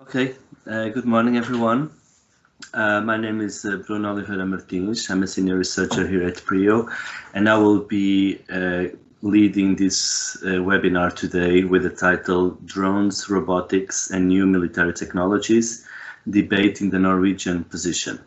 Okay, good morning, everyone. My name is Bruno Oliveira Martins. I'm a senior researcher here at PRIO, and I will be leading this webinar today with the title Drones, Robotics and New Military Technologies, Debate in the Norwegian Position.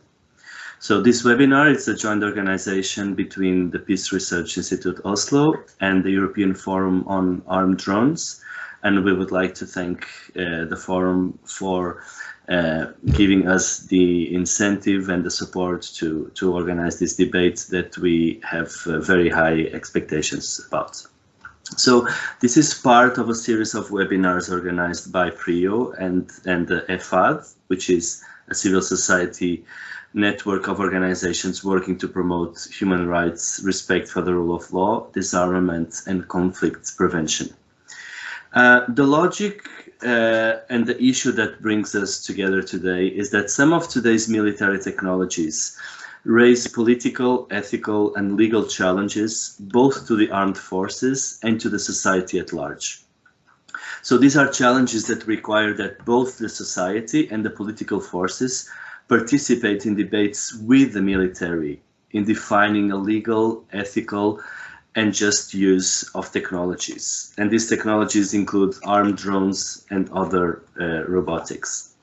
So this webinar is a joint organization between the Peace Research Institute Oslo and the European Forum on Armed Drones. And we would like to thank the forum for giving us the incentive and the support to organize this debate that we have very high expectations about. So this is part of a series of webinars organized by PRIO and the EFAD, which is a civil society network of organizations working to promote human rights, respect for the rule of law, disarmament, and conflict prevention. The logic and the issue that brings us together today is that some of today's military technologies raise political, ethical, and legal challenges both to the armed forces and to the society at large. So these are challenges that require that both the society and the political forces participate in debates with the military in defining a legal, ethical, and just use of technologies. And these technologies include armed drones and other robotics.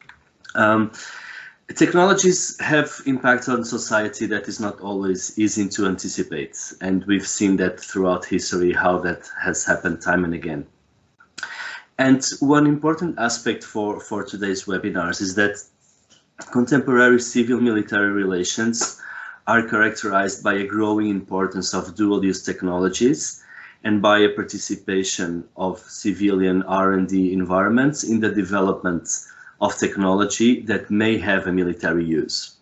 Technologies have impact on society that is not always easy to anticipate. And we've seen that throughout history, how that has happened time and again. And one important aspect for today's webinars is that contemporary civil-military relations are characterized by a growing importance of dual-use technologies and by a participation of civilian R&D environments in the development of technology that may have a military use.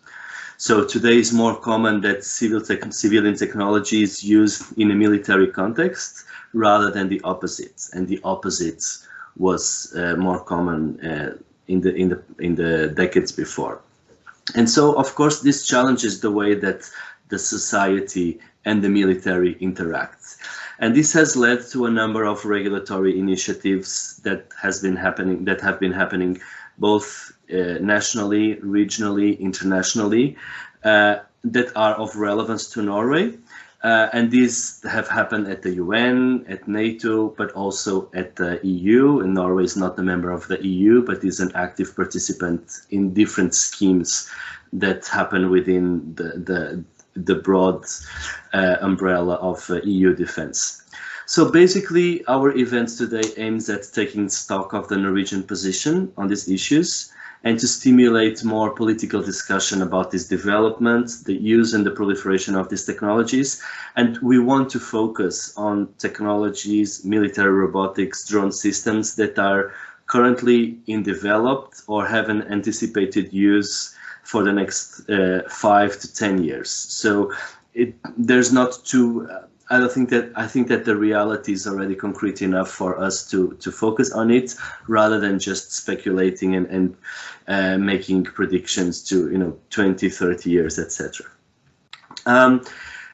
So today is more common that civilian technology is used in a military context rather than the opposite, and the opposite was more common in the decades before. And so, of course, this challenges the way that the society and the military interact. And this has led to a number of regulatory initiatives that have been happening both nationally, regionally, internationally, that are of relevance to Norway. And these have happened at the UN, at NATO, but also at the EU. And Norway is not a member of the EU, but is an active participant in different schemes that happen within the broad umbrella of EU defense. So basically, our event today aims at taking stock of the Norwegian position on these issues and to stimulate more political discussion about this development, the use and the proliferation of these technologies. And we want to focus on technologies, military robotics, drone systems that are currently in developed or have an anticipated use for the next 5 to 10 years. So there's not too, I think that the reality is already concrete enough for us to focus on it rather than just speculating and making predictions to 20, 30 years, etc.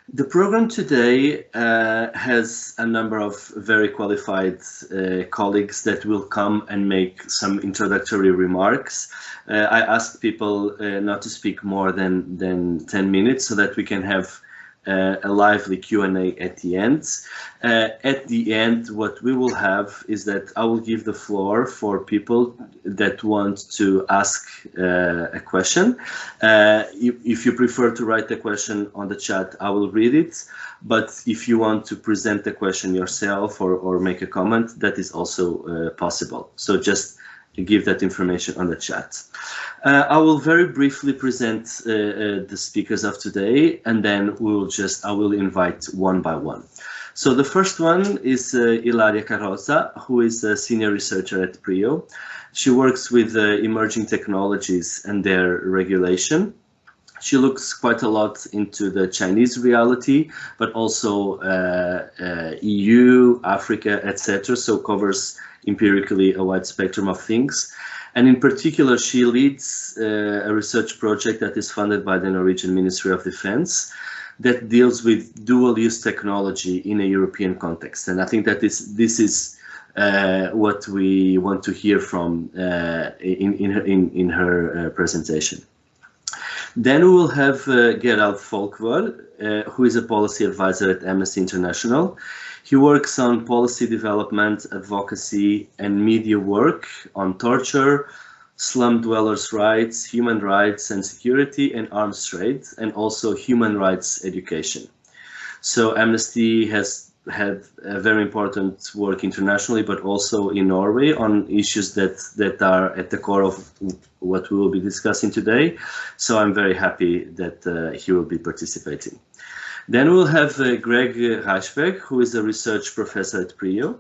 The program today has a number of very qualified colleagues that will come and make some introductory remarks. I asked people not to speak more than 10 minutes so that we can have a lively Q&A at the end. At the end, what we will have is that I will give the floor for people that want to ask a question. If you prefer to write the question on the chat, I will read it. But if you want to present the question yourself or make a comment, that is also possible. So just give that information on the chat. I will very briefly present the speakers of today, and then I will invite one by one. So the first one is Ilaria Carroza, who is a senior researcher at PRIO. She works with emerging technologies and their regulation. She looks quite a lot into the Chinese reality, but also EU, Africa, etc. So covers empirically a wide spectrum of things. And in particular, she leads a research project that is funded by the Norwegian Ministry of Defense that deals with dual-use technology in a European context. And I think that this is what we want to hear from in her presentation. Then we will have Gerald Folkvord, who is a policy advisor at Amnesty International. He works on policy development, advocacy, and media work on torture, slum dwellers' rights, human rights and security, and arms trade, and also human rights education. So Amnesty has had a very important work internationally, but also in Norway on issues that are at the core of what we will be discussing today. So I'm very happy that he will be participating. Then we'll have Greg Reichberg, who is a research professor at PRIO.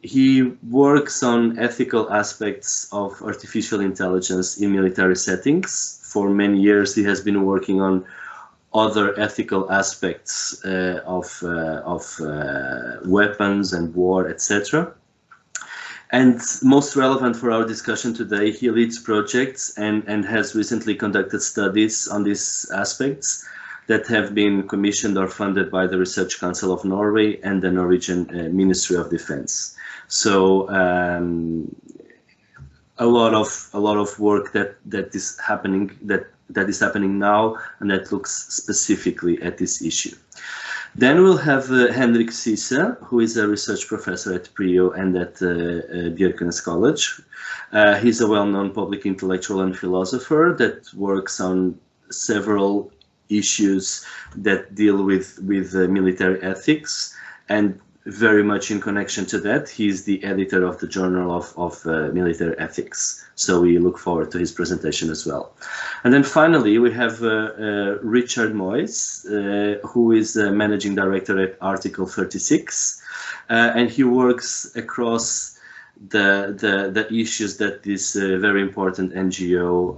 He works on ethical aspects of artificial intelligence in military settings. For many years, he has been working on other ethical aspects of weapons and war, etc. And most relevant for our discussion today, he leads projects and has recently conducted studies on these aspects that have been commissioned or funded by the Research Council of Norway and the Norwegian Ministry of Defense. So a lot of work that is happening now, and that looks specifically at this issue. Then we'll have Henrik Syse, who is a research professor at PRIO and at Björknes College. He's a well-known public intellectual and philosopher that works on several issues that deal with military ethics, and very much in connection to that, he's the editor of the Journal of Military Ethics. So we look forward to his presentation as well. And then finally, we have Richard Moyes, who is the managing director at Article 36, and he works across the issues that this very important NGO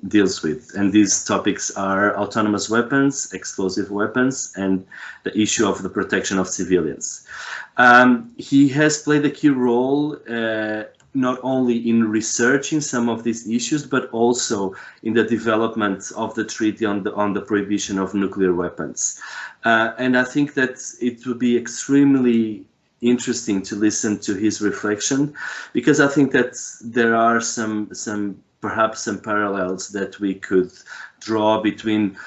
deals with. And these topics are autonomous weapons, explosive weapons, and the issue of the protection of civilians. He has played a key role not only in researching some of these issues, but also in the development of the treaty on the prohibition of nuclear weapons. And I think that it would be extremely interesting to listen to his reflection, because I think that there are perhaps some parallels that we could draw between,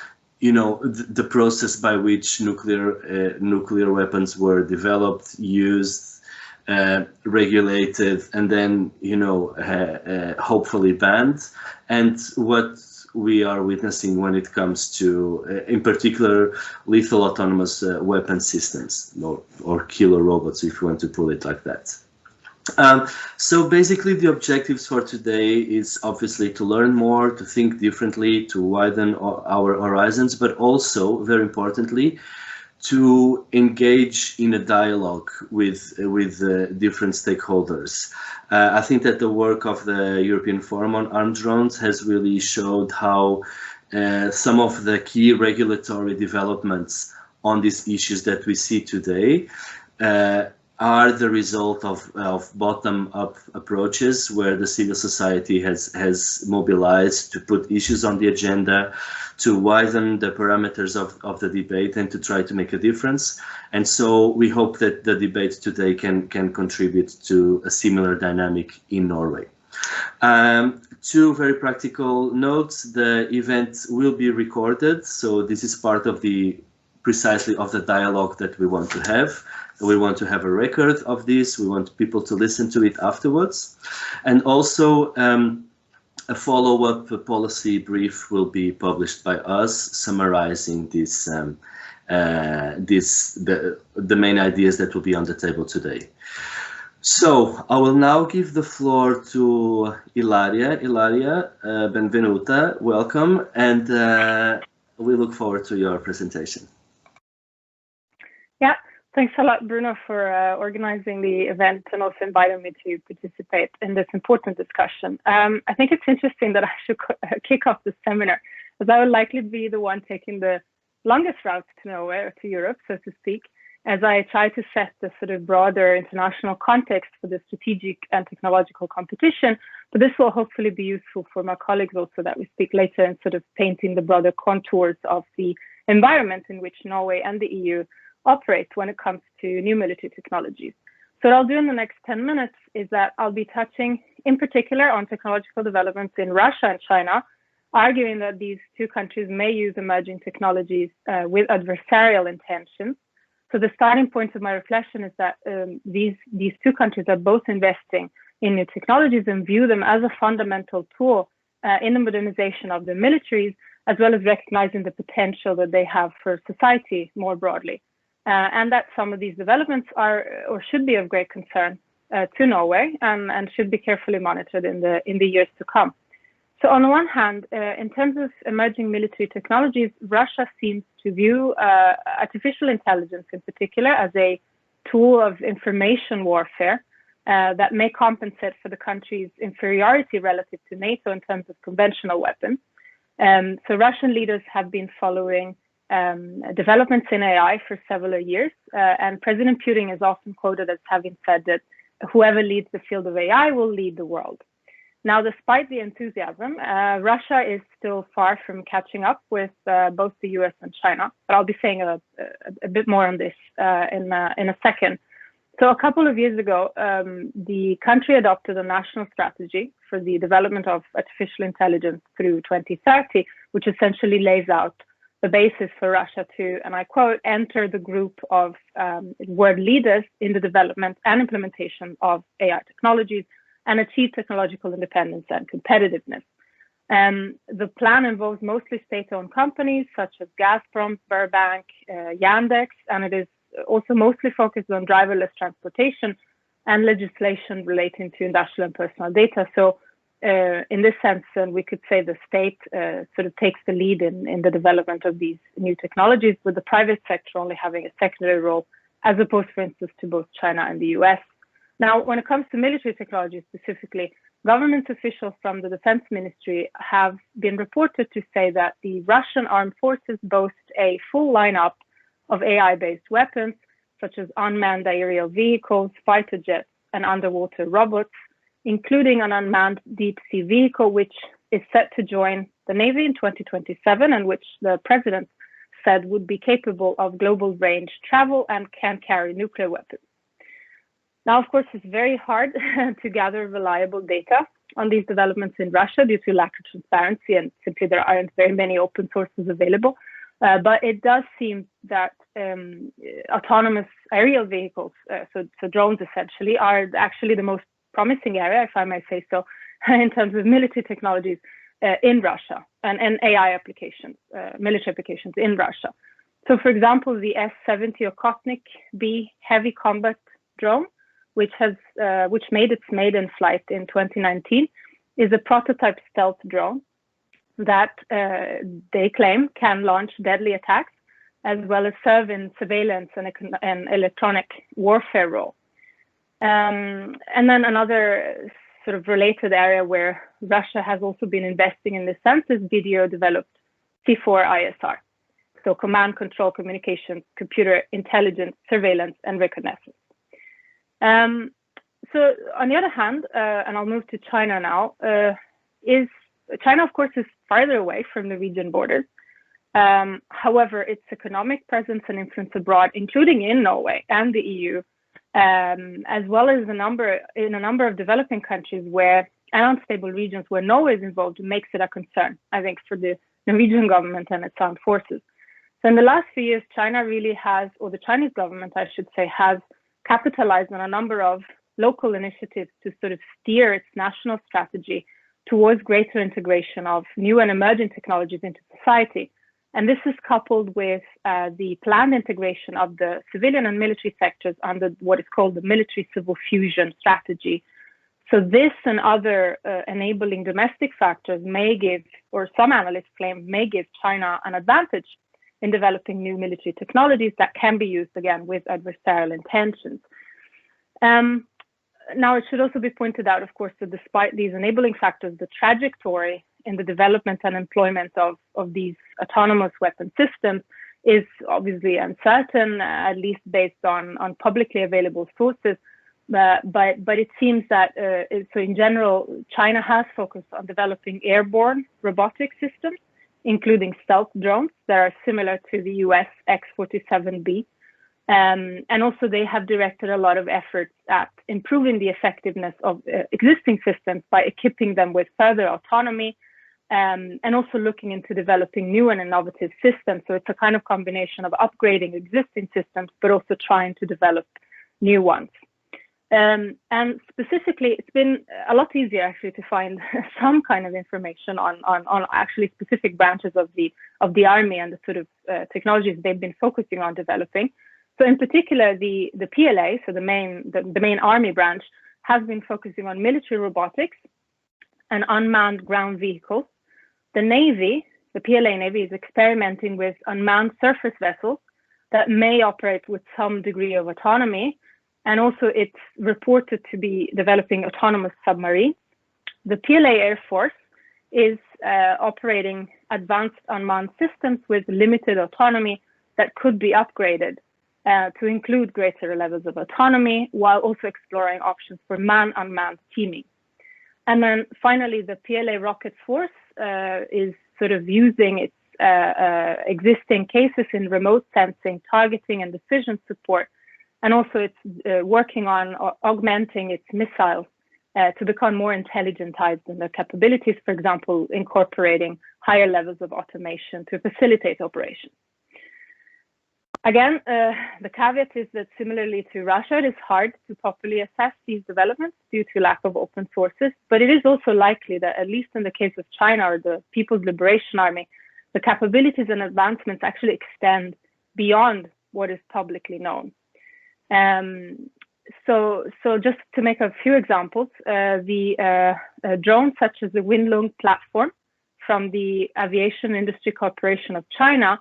you know, the process by which nuclear weapons were developed, used, regulated, and then, you know, hopefully banned, and what we are witnessing when it comes to, in particular, lethal autonomous weapon systems, or killer robots, if you want to put it like that. So basically the objectives for today is obviously to learn more, to think differently, to widen our horizons, but also, very importantly, to engage in a dialogue with different stakeholders. I think that the work of the European Forum on Armed Drones has really showed how some of the key regulatory developments on these issues that we see today are the result of bottom-up approaches, where the civil society has mobilized to put issues on the agenda, to widen the parameters of the debate, and to try to make a difference. And so we hope that the debate today can contribute to a similar dynamic in Norway. Two very practical notes: the event will be recorded, so this is part of precisely of the dialogue that we want to have. We want to have a record of this. We want people to listen to it afterwards. And also a follow-up policy brief will be published by us, summarizing the main ideas that will be on the table today. So I will now give the floor to Ilaria. Ilaria, benvenuta, welcome, and we look forward to your presentation. Yeah. Thanks a lot, Bruno, for organizing the event and also inviting me to participate in this important discussion. I think it's interesting that I should kick off the seminar, as I will likely be the one taking the longest route to Norway, or to Europe, so to speak, as I try to set the sort of broader international context for the strategic and technological competition. But this will hopefully be useful for my colleagues also, that we speak later, in sort of painting the broader contours of the environment in which Norway and the EU operate when it comes to new military technologies. So what I'll do in the next 10 minutes is that I'll be touching in particular on technological developments in Russia and China, arguing that these two countries may use emerging technologies with adversarial intentions. So the starting point of my reflection is that these two countries are both investing in new technologies and view them as a fundamental tool in the modernization of their militaries, as well as recognizing the potential that they have for society more broadly. And that some of these developments are or should be of great concern to Norway and should be carefully monitored in the years to come. So on the one hand, in terms of emerging military technologies, Russia seems to view artificial intelligence in particular as a tool of information warfare that may compensate for the country's inferiority relative to NATO in terms of conventional weapons. So Russian leaders have been following developments in AI for several years, and President Putin is often quoted as having said that whoever leads the field of AI will lead the world. Now, despite the enthusiasm, Russia is still far from catching up with both the US and China, but I'll be saying a bit more on this in a second. So a couple of years ago, the country adopted a national strategy for the development of artificial intelligence through 2030, which essentially lays out the basis for Russia to, and I quote, enter the group of world leaders in the development and implementation of AI technologies and achieve technological independence and competitiveness. The plan involves mostly state-owned companies such as Gazprom, Sberbank, Yandex, and it is also mostly focused on driverless transportation and legislation relating to industrial and personal data. So in this sense, we could say the state sort of takes the lead in the development of these new technologies, with the private sector only having a secondary role, as opposed, for instance, to both China and the US. Now, when it comes to military technology specifically, government officials from the defense ministry have been reported to say that the Russian armed forces boast a full lineup of AI-based weapons, such as unmanned aerial vehicles, fighter jets, and underwater robots, including an unmanned deep-sea vehicle, which is set to join the Navy in 2027, and which the president said would be capable of global range travel and can carry nuclear weapons. Now, of course, it's very hard to gather reliable data on these developments in Russia due to lack of transparency, and simply there aren't very many open sources available. But it does seem that autonomous aerial vehicles, so drones essentially, are actually the most promising area, if I may say so, in terms of military technologies in Russia and AI applications, military applications in Russia. So, for example, the S-70 Okhotnik B heavy combat drone, which made its maiden flight in 2019, is a prototype stealth drone that they claim can launch deadly attacks, as well as serve in surveillance and electronic warfare role. And then another sort of related area where Russia has also been investing in this sense is video-developed C4ISR, so command, control, communications, computer intelligence, surveillance, and reconnaissance. So on the other hand, and I'll move to China now, China, of course, is farther away from the region borders. However, its economic presence and influence abroad, including in Norway and the EU, as well as a number of developing countries and unstable regions where Norway is involved, makes it a concern, I think, for the Norwegian government and its armed forces. So in the last few years, China really has, or the Chinese government, I should say, has capitalized on a number of local initiatives to sort of steer its national strategy towards greater integration of new and emerging technologies into society. And this is coupled with the planned integration of the civilian and military sectors under what is called the military civil fusion strategy. So this and other enabling domestic factors may give, or some analysts claim, may give China an advantage in developing new military technologies that can be used, again, with adversarial intentions. Now, it should also be pointed out, of course, that despite these enabling factors, the trajectory in the development and employment of these autonomous weapon systems is obviously uncertain, at least based on publicly available sources. But it seems that, so in general, China has focused on developing airborne robotic systems, including stealth drones that are similar to the US X-47B. And also they have directed a lot of efforts at improving the effectiveness of existing systems by equipping them with further autonomy, and also looking into developing new and innovative systems. So it's a kind of combination of upgrading existing systems, but also trying to develop new ones. And specifically, it's been a lot easier actually to find some kind of information on actually specific branches of the army and the sort of technologies they've been focusing on developing. So in particular, the PLA, so the main army branch, has been focusing on military robotics and unmanned ground vehicles. The Navy, the PLA Navy, is experimenting with unmanned surface vessels that may operate with some degree of autonomy. And also it's reported to be developing autonomous submarines. The PLA Air Force is operating advanced unmanned systems with limited autonomy that could be upgraded to include greater levels of autonomy, while also exploring options for man-unmanned teaming. And then finally, the PLA Rocket Force is sort of using its existing cases in remote sensing, targeting, and decision support. And also it's working on augmenting its missiles to become more intelligentized in their capabilities, for example, incorporating higher levels of automation to facilitate operations. Again, the caveat is that similarly to Russia, it is hard to properly assess these developments due to lack of open sources, but it is also likely that, at least in the case of China or the People's Liberation Army, the capabilities and advancements actually extend beyond what is publicly known. So just to make a few examples, the drones such as the Winlung platform from the Aviation Industry Corporation of China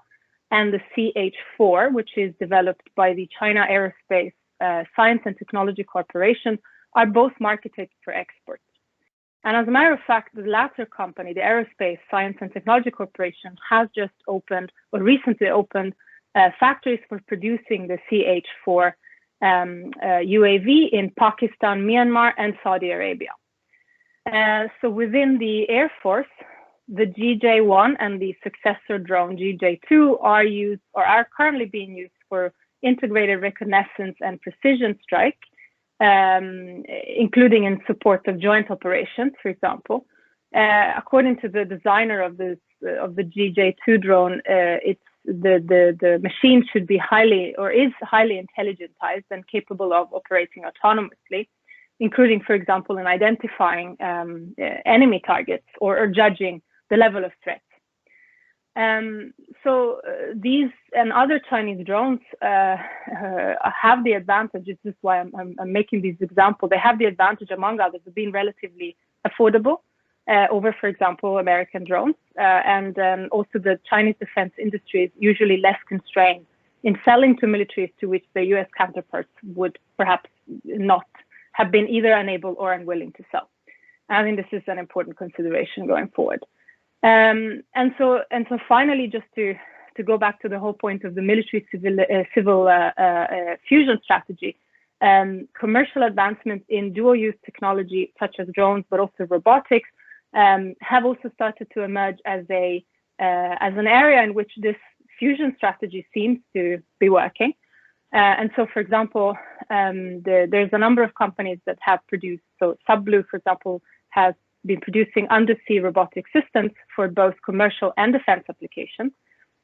and the CH-4, which is developed by the China Aerospace Science and Technology Corporation, are both marketed for export. And as a matter of fact, the latter company, the Aerospace Science and Technology Corporation, has just opened or recently opened factories for producing the CH-4 UAV in Pakistan, Myanmar, and Saudi Arabia. So within the Air Force, the GJ-1 and the successor drone GJ-2 are used or are currently being used for integrated reconnaissance and precision strike, including in support of joint operations, for example. According to the designer of the GJ-2 drone, the machine should be highly intelligentized and capable of operating autonomously, including, for example, in identifying enemy targets or judging the level of threat. So these and other Chinese drones have the advantage. This is why I'm making these examples. They have the advantage, among others, of being relatively affordable over, for example, American drones. And also the Chinese defense industry is usually less constrained in selling to militaries to which the US counterparts would perhaps not have been either unable or unwilling to sell. I think this is an important consideration going forward. And so finally, just to go back to the whole point of the military civil fusion strategy, commercial advancements in dual-use technology such as drones, but also robotics, have also started to emerge as an area in which this fusion strategy seems to be working. And so, for example, there's a number of companies that have produced. So SubBlue, for example, has been producing undersea robotic systems for both commercial and defense applications.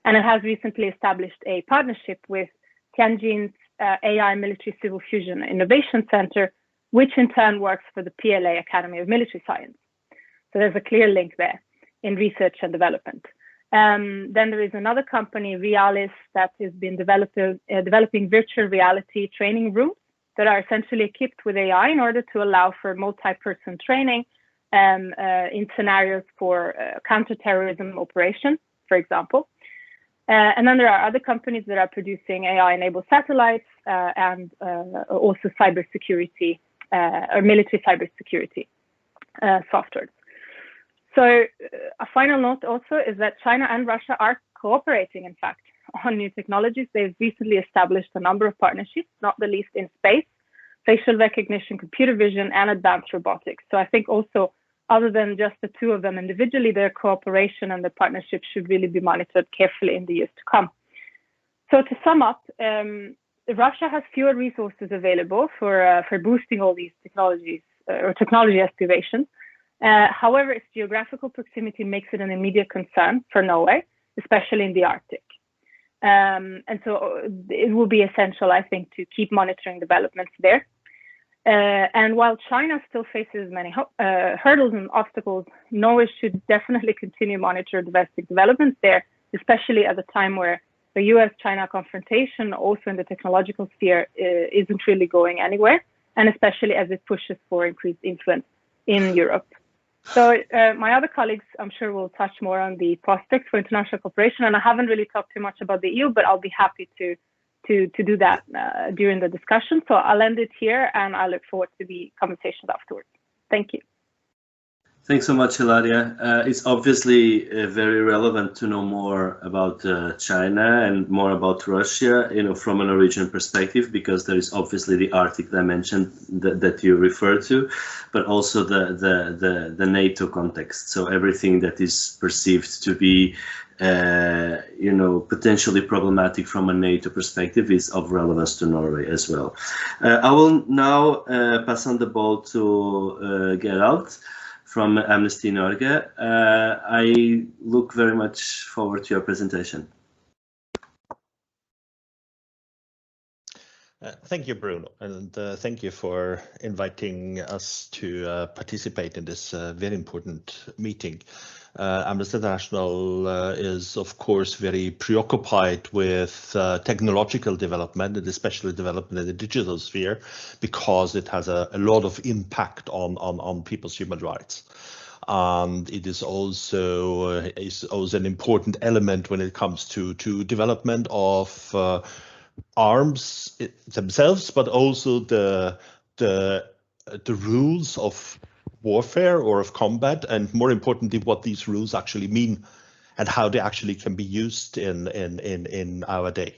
And it has recently established a partnership with Tianjin's AI Military Civil Fusion Innovation Center, which in turn works for the PLA Academy of Military Science. So there's a clear link there in research and development. Then there is another company, Realis, that has been developing virtual reality training rooms that are essentially equipped with AI in order to allow for multi-person training in scenarios for counterterrorism operations, for example. And then there are other companies that are producing AI-enabled satellites and also cybersecurity or military cybersecurity software. So a final note also is that China and Russia are cooperating, in fact, on new technologies. They've recently established a number of partnerships, not the least in space, facial recognition, computer vision, and advanced robotics. So I think also, other than just the two of them individually, their cooperation and the partnership should really be monitored carefully in the years to come. So to sum up, Russia has fewer resources available for boosting all these technologies or technology aspirations. However, its geographical proximity makes it an immediate concern for Norway, especially in the Arctic. And so it will be essential, I think, to keep monitoring developments there. And while China still faces many hurdles and obstacles, Norway should definitely continue to monitor domestic developments there, especially at a time where the US-China confrontation, also in the technological sphere, isn't really going anywhere, and especially as it pushes for increased influence in Europe. So my other colleagues, I'm sure, will touch more on the prospects for international cooperation, and I haven't really talked too much about the EU, but I'll be happy to do that during the discussion. So I'll end it here, and I look forward to the conversations afterwards. Thank you. Thanks so much, Hilaria. It's obviously very relevant to know more about China and more about Russia, from a Norwegian perspective, because there is obviously the Arctic dimension that you refer to, but also the NATO context. So everything that is perceived to be, potentially problematic from a NATO perspective is of relevance to Norway as well. I will now pass on the ball to Gerald from Amnesty Norge. I look very much forward to your presentation. Thank you, Bruno, and thank you for inviting us to participate in this very important meeting. Amnesty International is, of course, very preoccupied with technological development, and especially development in the digital sphere, because it has a lot of impact on people's human rights. And it is also an important element when it comes to development of arms themselves, but also the rules of warfare or of combat, and more importantly, what these rules actually mean and how they actually can be used in our day.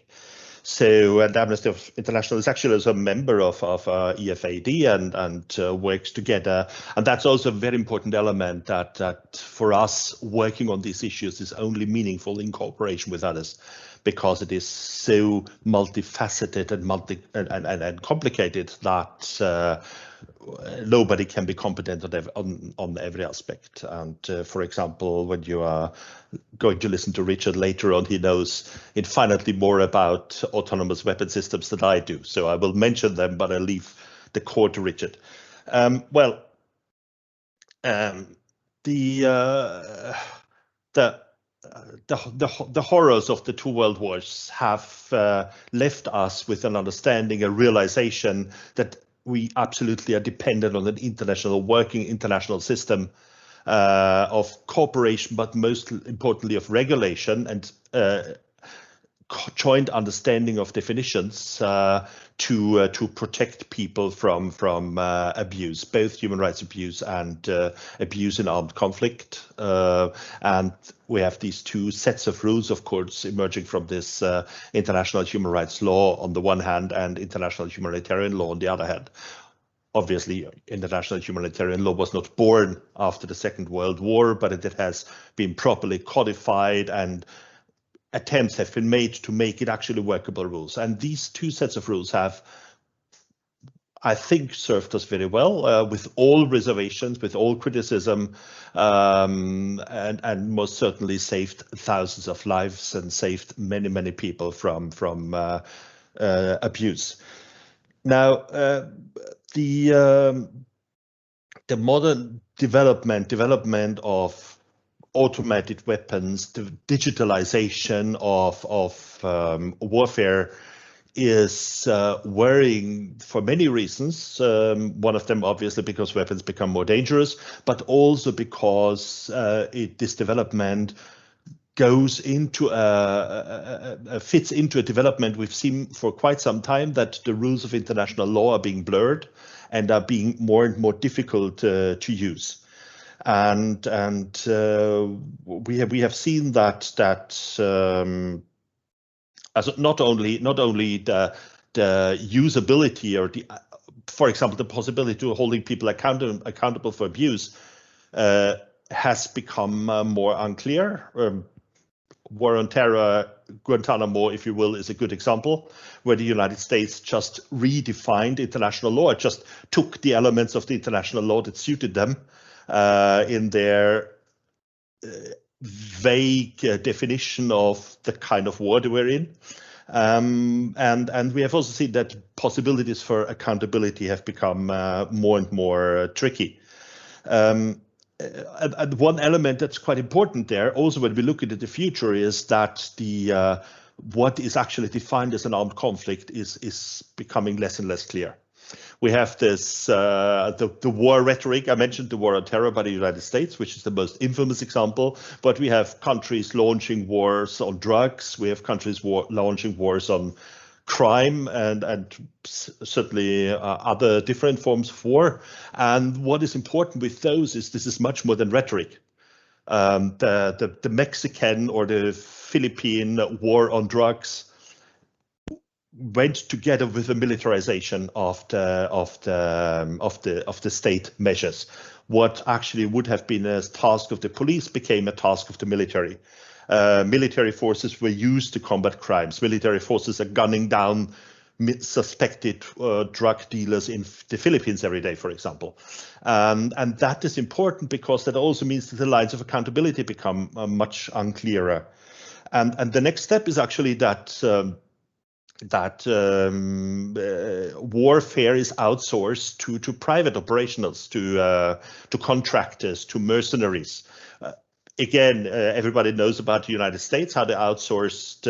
So, and Amnesty International is actually also a member of EFAD and works together. And that's also a very important element that for us working on these issues is only meaningful in cooperation with others, because it is so multifaceted and complicated that nobody can be competent on every aspect. And for example, when you are going to listen to Richard later on, he knows infinitely more about autonomous weapon systems than I do. So I will mention them, but I'll leave the core to Richard. The horrors of the two world wars have left us with an understanding, a realization that we absolutely are dependent on an working international system of cooperation, but most importantly of regulation and joint understanding of definitions to protect people from abuse, both human rights abuse and abuse in armed conflict. And we have these two sets of rules, of course, emerging from this international human rights law on the one hand and international humanitarian law on the other hand. Obviously, international humanitarian law was not born after the Second World War, but it has been properly codified, and attempts have been made to make it actually workable rules. And these two sets of rules have, I think, served us very well, with all reservations, with all criticism, and most certainly saved thousands of lives and saved many, many people from abuse. Now, the modern development of automated weapons, the digitalization of warfare is worrying for many reasons. One of them, obviously, because weapons become more dangerous, but also because this development goes into fits into a development we've seen for quite some time, that the rules of international law are being blurred and are being more and more difficult to use. And we have seen that as not only the usability or for example, the possibility of holding people accountable for abuse has become more unclear. War on Terror, Guantanamo, if you will, is a good example, where the United States just redefined international law. It just took the elements of the international law that suited them in their vague definition of the kind of war they were in. And we have also seen that possibilities for accountability have become more and more tricky. And one element that's quite important there, also when we look into the future, is that the what is actually defined as an armed conflict is becoming less and less clear. We have this the war rhetoric. I mentioned the war on terror by the United States, which is the most infamous example. But we have countries launching wars on drugs. We have countries launching wars on crime and certainly other different forms of war. And what is important with those is this is much more than rhetoric. The Mexican or the Philippine war on drugs went together with the militarization of the state measures. What actually would have been a task of the police became a task of the military. Military forces were used to combat crimes. Military forces are gunning down suspected drug dealers in the Philippines every day, for example. And that is important because that also means that the lines of accountability become much unclearer. And the next step is actually that warfare is outsourced to private operationals, to contractors, to mercenaries. Again, everybody knows about the United States, how they outsourced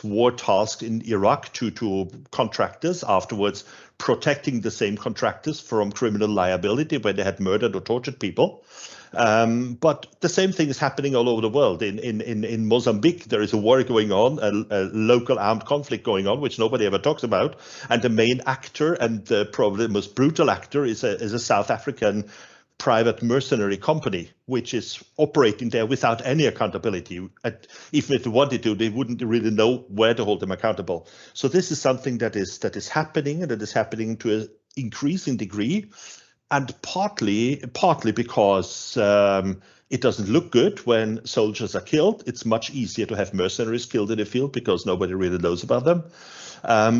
war tasks in Iraq to contractors, afterwards protecting the same contractors from criminal liability when they had murdered or tortured people. But the same thing is happening all over the world. In Mozambique, there is a war going on, a local armed conflict going on, which nobody ever talks about. And the main actor, and probably the most brutal actor, is a South African private mercenary company, which is operating there without any accountability. Even if they wanted to, they wouldn't really know where to hold them accountable. So this is something that is happening, and that is happening to an increasing degree. And partly because it doesn't look good when soldiers are killed. It's much easier to have mercenaries killed in the field because nobody really knows about them.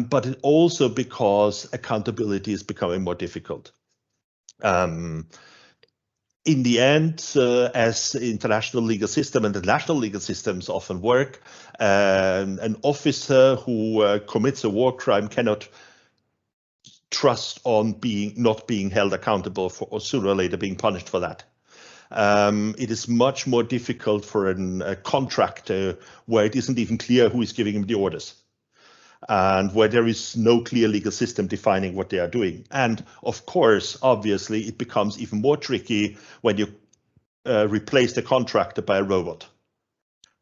But it also because accountability is becoming more difficult. In the end, as the international legal system and the national legal systems often work, an officer who commits a war crime cannot trust on not being held accountable for, or sooner or later being punished for that. It is much more difficult for a contractor where it isn't even clear who is giving him the orders, and where there is no clear legal system defining what they are doing. And of course, obviously, it becomes even more tricky when you replace the contractor by a robot.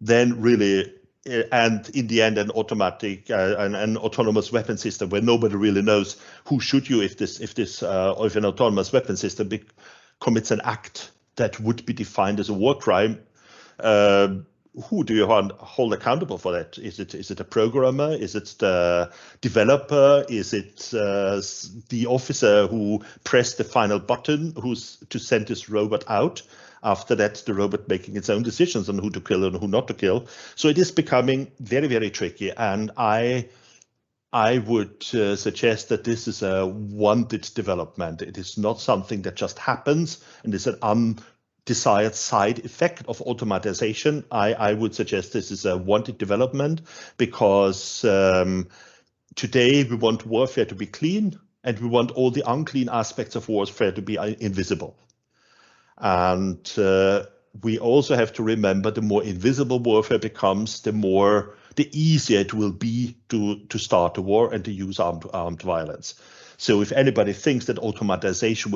Then really, and in the end, an automatic, an autonomous weapon system where nobody really knows who shoot you if an autonomous weapon system commits an act that would be defined as a war crime. Who do you hold accountable for that? Is it a programmer? Is it the developer? Is it the officer who pressed the final button who's to send this robot out? After that, the robot making its own decisions on who to kill and who not to kill. So it is becoming very, very tricky. And I would suggest that this is a wanted development. It is not something that just happens and is an undesired side effect of automatization. I would suggest this is a wanted development because today we want warfare to be clean, and we want all the unclean aspects of warfare to be invisible. And we also have to remember the more invisible warfare becomes, the easier it will be to start a war and to use armed violence. So if anybody thinks that automatization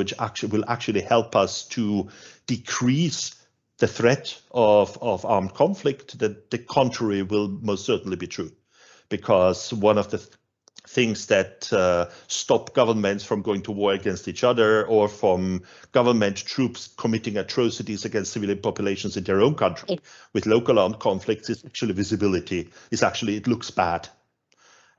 will actually help us to decrease the threat of armed conflict, that the contrary will most certainly be true. Because one of the things that stop governments from going to war against each other, or from government troops committing atrocities against civilian populations in their own country with local armed conflicts, is actually visibility. It looks bad.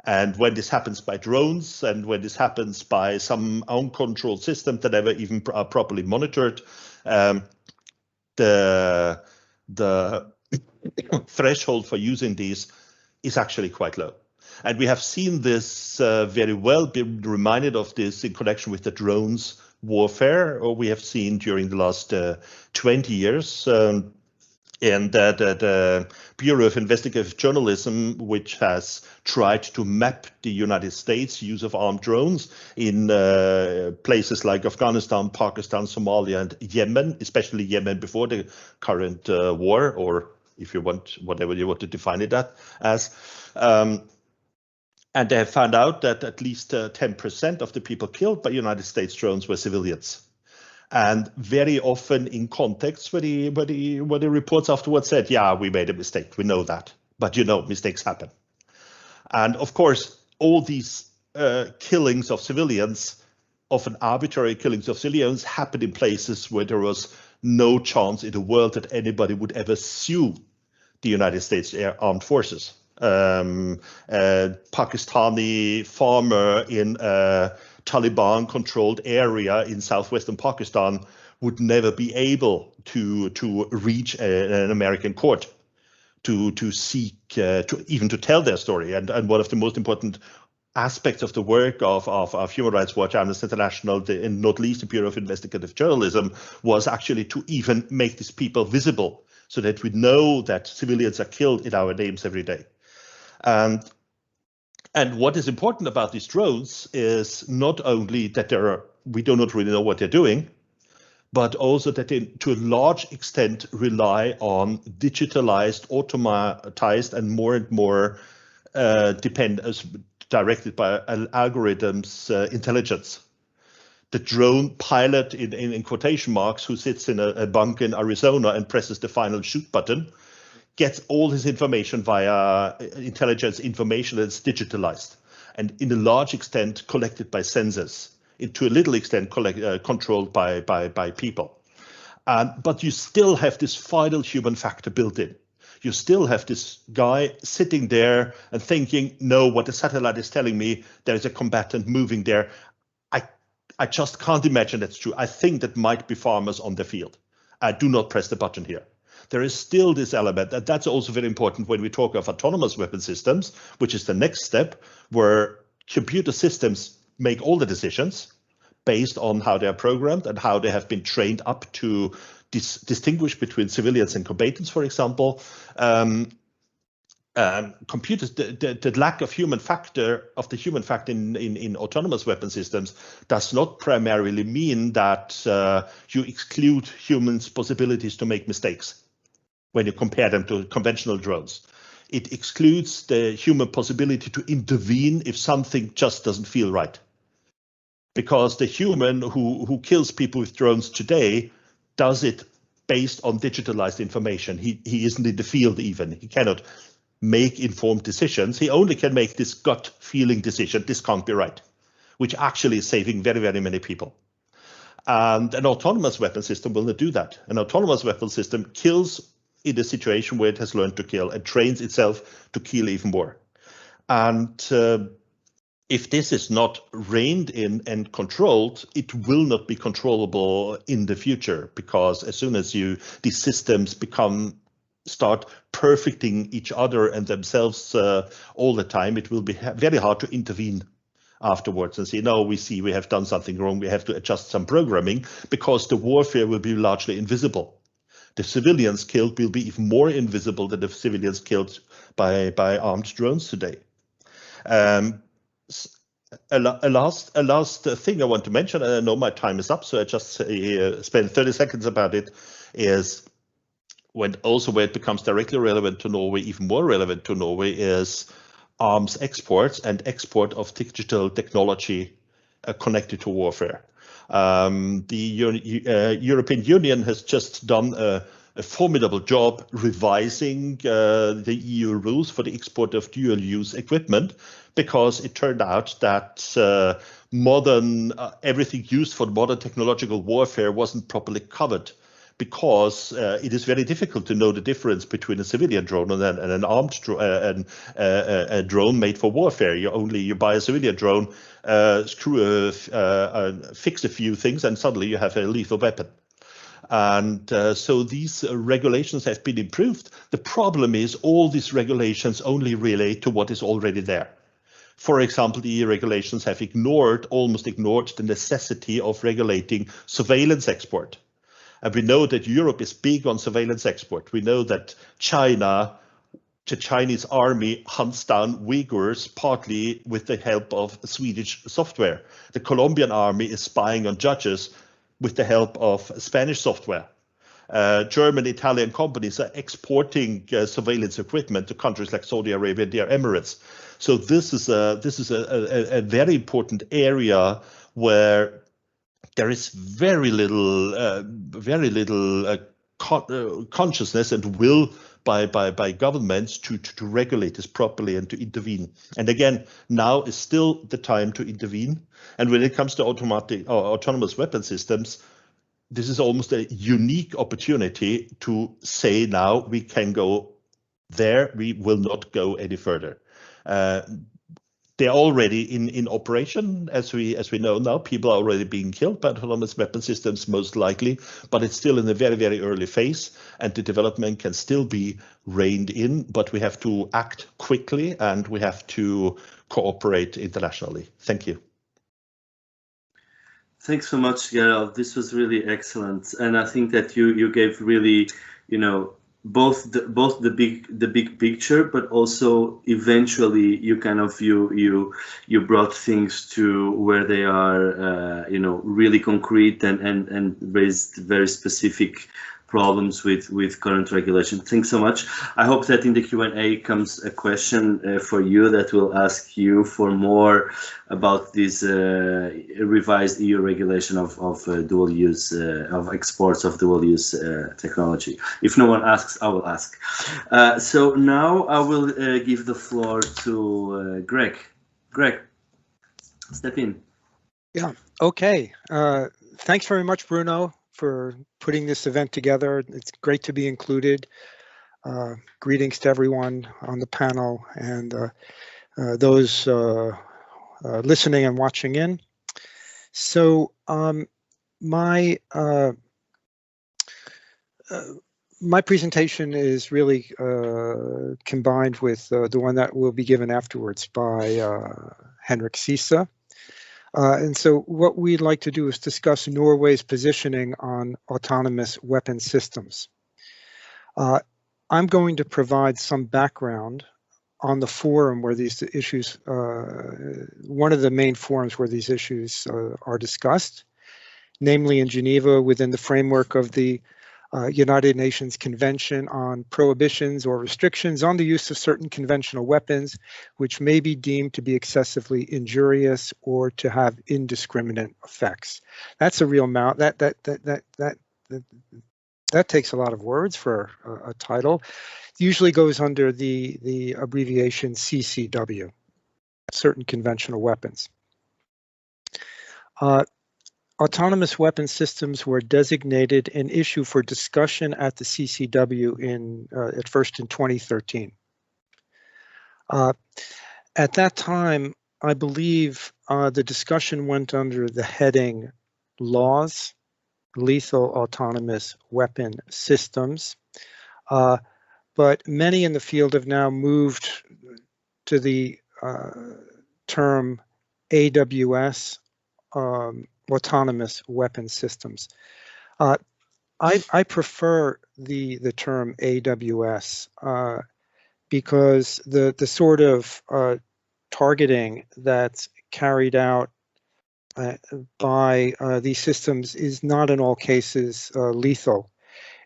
And when this happens by drones, and when this happens by some uncontrolled system that never even are properly monitored, the the threshold for using these is actually quite low. And we have seen this very well, been reminded of this in connection with the drones warfare, or we have seen during the last 20 years. And the Bureau of Investigative Journalism, which has tried to map the United States' use of armed drones in places like Afghanistan, Pakistan, Somalia, and Yemen, especially Yemen before the current war, or if you want, whatever you want to define it as. And they have found out that at least 10% of the people killed by United States drones were civilians. And very often in contexts where the reports afterwards said, yeah, we made a mistake, we know that, but you know, mistakes happen. And of course, all these killings of civilians, often arbitrary killings of civilians, happened in places where there was no chance in the world that anybody would ever sue the United States Armed Forces. Pakistani farmer in a Taliban-controlled area in southwestern Pakistan would never be able to reach an American court to seek, even to tell their story. And one of the most important aspects of the work of Human Rights Watch, Amnesty International, and not least the Bureau of Investigative Journalism, was actually to even make these people visible so that we know that civilians are killed in our names every day. And what is important about these drones is not only that we do not really know what they're doing, but also that they, to a large extent, rely on digitalized, automatized, and more directed by algorithms intelligence. The drone pilot, in quotation marks, who sits in a bunker in Arizona and presses the final shoot button, gets all his information via intelligence information that's digitalized and in a large extent collected by sensors, to a little extent controlled by people. But you still have this final human factor built in. You still have this guy sitting there and thinking, no, what the satellite is telling me, there is a combatant moving there. I just can't imagine that's true. I think that might be farmers on the field. I do not press the button here. There is still this element, and that's also very important when we talk of autonomous weapon systems, which is the next step, where computer systems make all the decisions based on how they are programmed and how they have been trained up to distinguish between civilians and combatants, for example. Computers, the lack of human factor in autonomous weapon systems does not primarily mean that you exclude humans' possibilities to make mistakes when you compare them to conventional drones. It excludes the human possibility to intervene if something just doesn't feel right. Because the human who kills people with drones today does it based on digitalized information. He isn't in the field even. He cannot make informed decisions. He only can make this gut feeling decision, this can't be right, which actually is saving very, very many people. And an autonomous weapon system will not do that. An autonomous weapon system kills in a situation where it has learned to kill and trains itself to kill even more. And if this is not reined in and controlled, it will not be controllable in the future, because as soon as these systems start perfecting each other and themselves all the time, it will be very hard to intervene afterwards and say, no, we have done something wrong, we have to adjust some programming, because the warfare will be largely invisible. The civilians killed will be even more invisible than the civilians killed by armed drones today. A last thing I want to mention, and I know my time is up, so I just spend 30 seconds about it, is where it becomes directly relevant to Norway, even more relevant to Norway, is arms exports and export of digital technology connected to warfare. The European Union has just done a formidable job revising the EU rules for the export of dual-use equipment, because it turned out that everything used for modern technological warfare wasn't properly covered, because it is very difficult to know the difference between a civilian drone and an armed drone, a drone made for warfare. You buy a civilian drone, fix a few things, and suddenly you have a lethal weapon. And so these regulations have been improved. The problem is all these regulations only relate to what is already there. For example, the EU regulations have almost ignored the necessity of regulating surveillance export. And we know that Europe is big on surveillance export. We know that the Chinese army hunts down Uyghurs partly with the help of Swedish software. The Colombian army is spying on judges with the help of Spanish software. German, Italian companies are exporting surveillance equipment to countries like Saudi Arabia and the Emirates. So this is a very important area where there is very little consciousness and will by governments to regulate this properly and to intervene. And again, now is still the time to intervene. And when it comes to autonomous weapon systems, this is almost a unique opportunity to say now we can go there, we will not go any further. They're already in operation, as we know now. People are already being killed by autonomous weapon systems, most likely, but it's still in a very, very early phase, and the development can still be reined in, but we have to act quickly and we have to cooperate internationally. Thank you. Thanks so much, Gerald. This was really excellent, and I think that you gave really, both the big picture, but also eventually you brought things to where they are, really concrete and raised very specific problems with current regulation. Thanks so much. I hope that in the Q&A comes a question for you that will ask you for more about this revised EU regulation of dual use, of exports of dual use technology. If no one asks, I will ask. So now I will give the floor to Greg. Greg, step in. Yeah, okay. Thanks very much, Bruno, for putting this event together. It's great to be included. Greetings to everyone on the panel and those listening and watching in. So my presentation is really combined with the one that will be given afterwards by Henrik Sisa. And so what we'd like to do is discuss Norway's positioning on autonomous weapon systems. I'm going to provide some background on the forum where these issues, one of the main forums where these issues are discussed, namely in Geneva within the framework of the United Nations Convention on Prohibitions or Restrictions on the Use of Certain Conventional Weapons, which may be deemed to be excessively injurious or to have indiscriminate effects. That's a real mount. That takes a lot of words for a title. It usually goes under the abbreviation CCW, Certain Conventional Weapons. Autonomous weapon systems were designated an issue for discussion at the CCW at first in 2013. At that time, I believe the discussion went under the heading Laws, Lethal Autonomous Weapon Systems, but many in the field have now moved to the term AWS, autonomous weapon systems. I prefer the term AWS because the sort of targeting that's carried out by these systems is not in all cases lethal,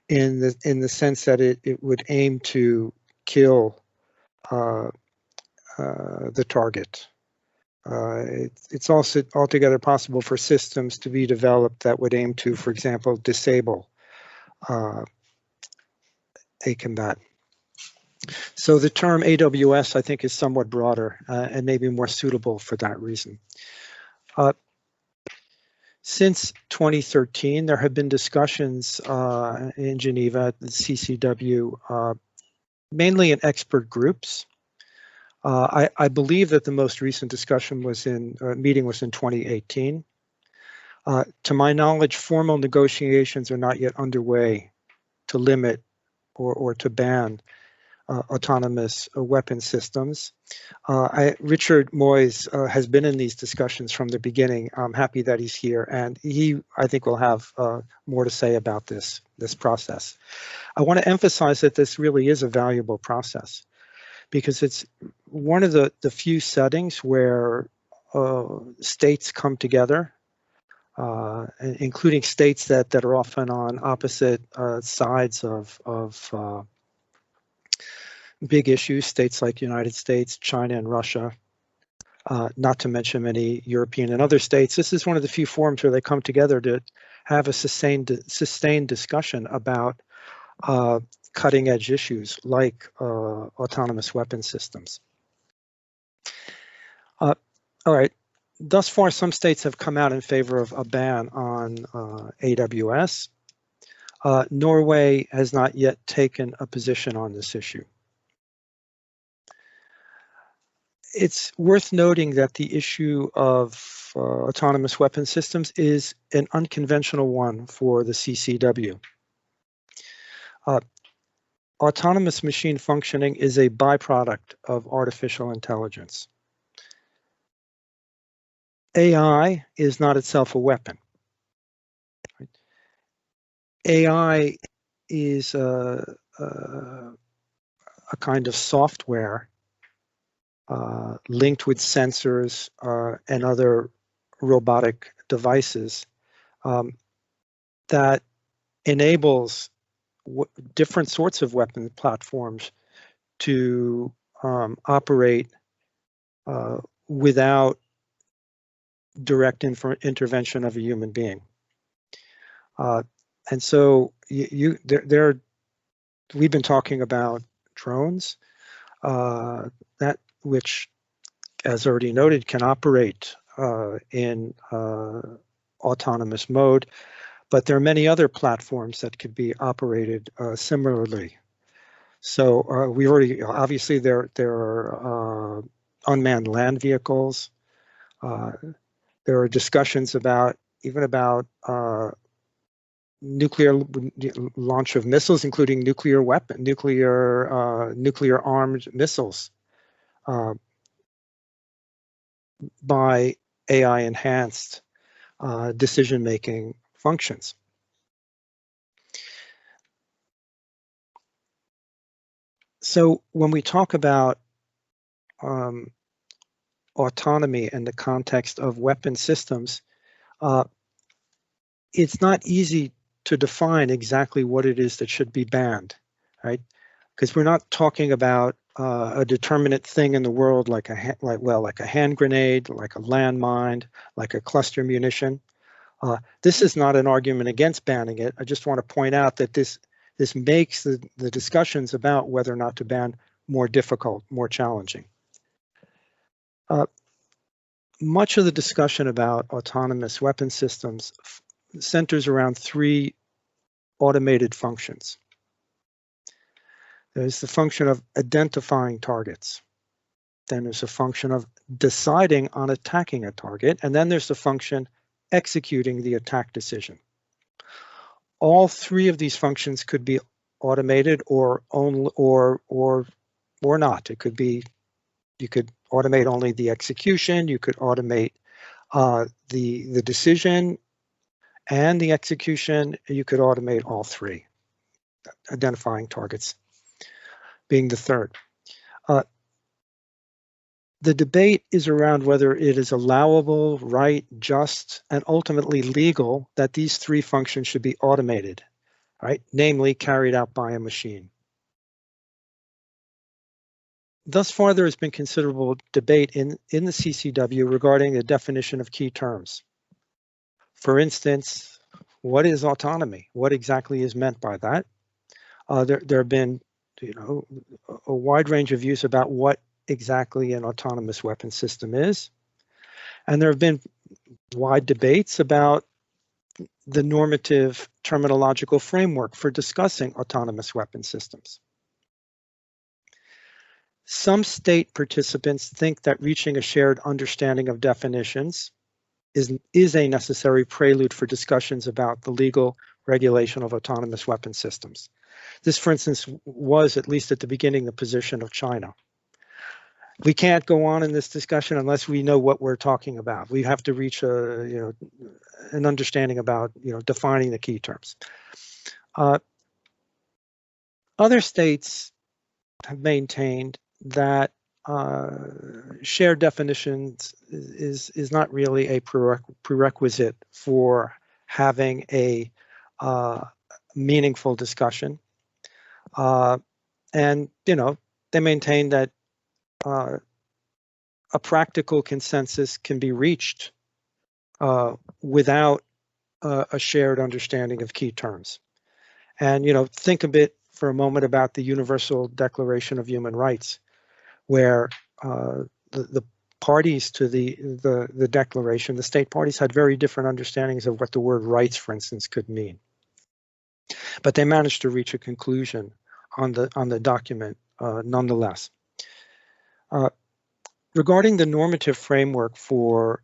in the sense that it would aim to kill the target. It's also altogether possible for systems to be developed that would aim to, for example, disable a combatant. So the term AWS, I think, is somewhat broader and maybe more suitable for that reason. Since 2013, there have been discussions in Geneva at the CCW, mainly in expert groups. I believe that the most recent discussion was meeting was in 2018. To my knowledge, formal negotiations are not yet underway to limit or to ban autonomous weapon systems. Richard Moyes has been in these discussions from the beginning. I'm happy that he's here, and he, I think, will have more to say about this process. I want to emphasize that this really is a valuable process because it's one of the few settings where states come together, including states that are often on opposite sides of big issues, states like the United States, China, and Russia, not to mention many European and other states. This is one of the few forums where they come together to have a sustained discussion about cutting edge issues like autonomous weapon systems. All right. Thus far, some states have come out in favor of a ban on AWS. Norway has not yet taken a position on this issue. It's worth noting that the issue of autonomous weapon systems is an unconventional one for the CCW. Autonomous machine functioning is a byproduct of artificial intelligence. AI is not itself a weapon. AI is a kind of software linked with sensors and other robotic devices that enables different sorts of weapon platforms to operate without direct intervention of a human being. And so we've been talking about drones, that which, as already noted, can operate in autonomous mode, but there are many other platforms that could be operated similarly. So we already, obviously, there are unmanned land vehicles. There are discussions about nuclear launch of missiles, including nuclear armed missiles by AI enhanced decision-making functions. So when we talk about autonomy in the context of weapon systems, it's not easy to define exactly what it is that should be banned, right? Because we're not talking about a determinate thing in the world like a hand grenade, like a landmine, like a cluster munition. This is not an argument against banning it. I just want to point out that this makes the discussions about whether or not to ban more difficult, more challenging. Much of the discussion about autonomous weapon systems centers around three automated functions. There's the function of identifying targets. Then there's a function of deciding on attacking a target. And then there's the function executing the attack decision. All three of these functions could be automated or not. It could be, you could automate only the execution, you could automate the decision and the execution, you could automate all three, identifying targets being the third. The debate is around whether it is allowable, right, just, and ultimately legal that these three functions should be automated, right, namely carried out by a machine. Thus far, there has been considerable debate in the CCW regarding the definition of key terms. For instance, what is autonomy? What exactly is meant by that? There have been, a wide range of views about what exactly an autonomous weapon system is. And there have been wide debates about the normative terminological framework for discussing autonomous weapon systems. Some state participants think that reaching a shared understanding of definitions is a necessary prelude for discussions about the legal regulation of autonomous weapon systems. This, for instance, was, at least at the beginning, the position of China. We can't go on in this discussion unless we know what we're talking about. We have to reach an understanding about, defining the key terms. Other states have maintained that shared definitions is not really a prerequisite for having a meaningful discussion. And, they maintain that a practical consensus can be reached without a shared understanding of key terms. And, think a bit for a moment about the Universal Declaration of Human Rights, where the parties to the declaration, the state parties, had very different understandings of what the word rights, for instance, could mean. But they managed to reach a conclusion on the document nonetheless. Regarding the normative framework for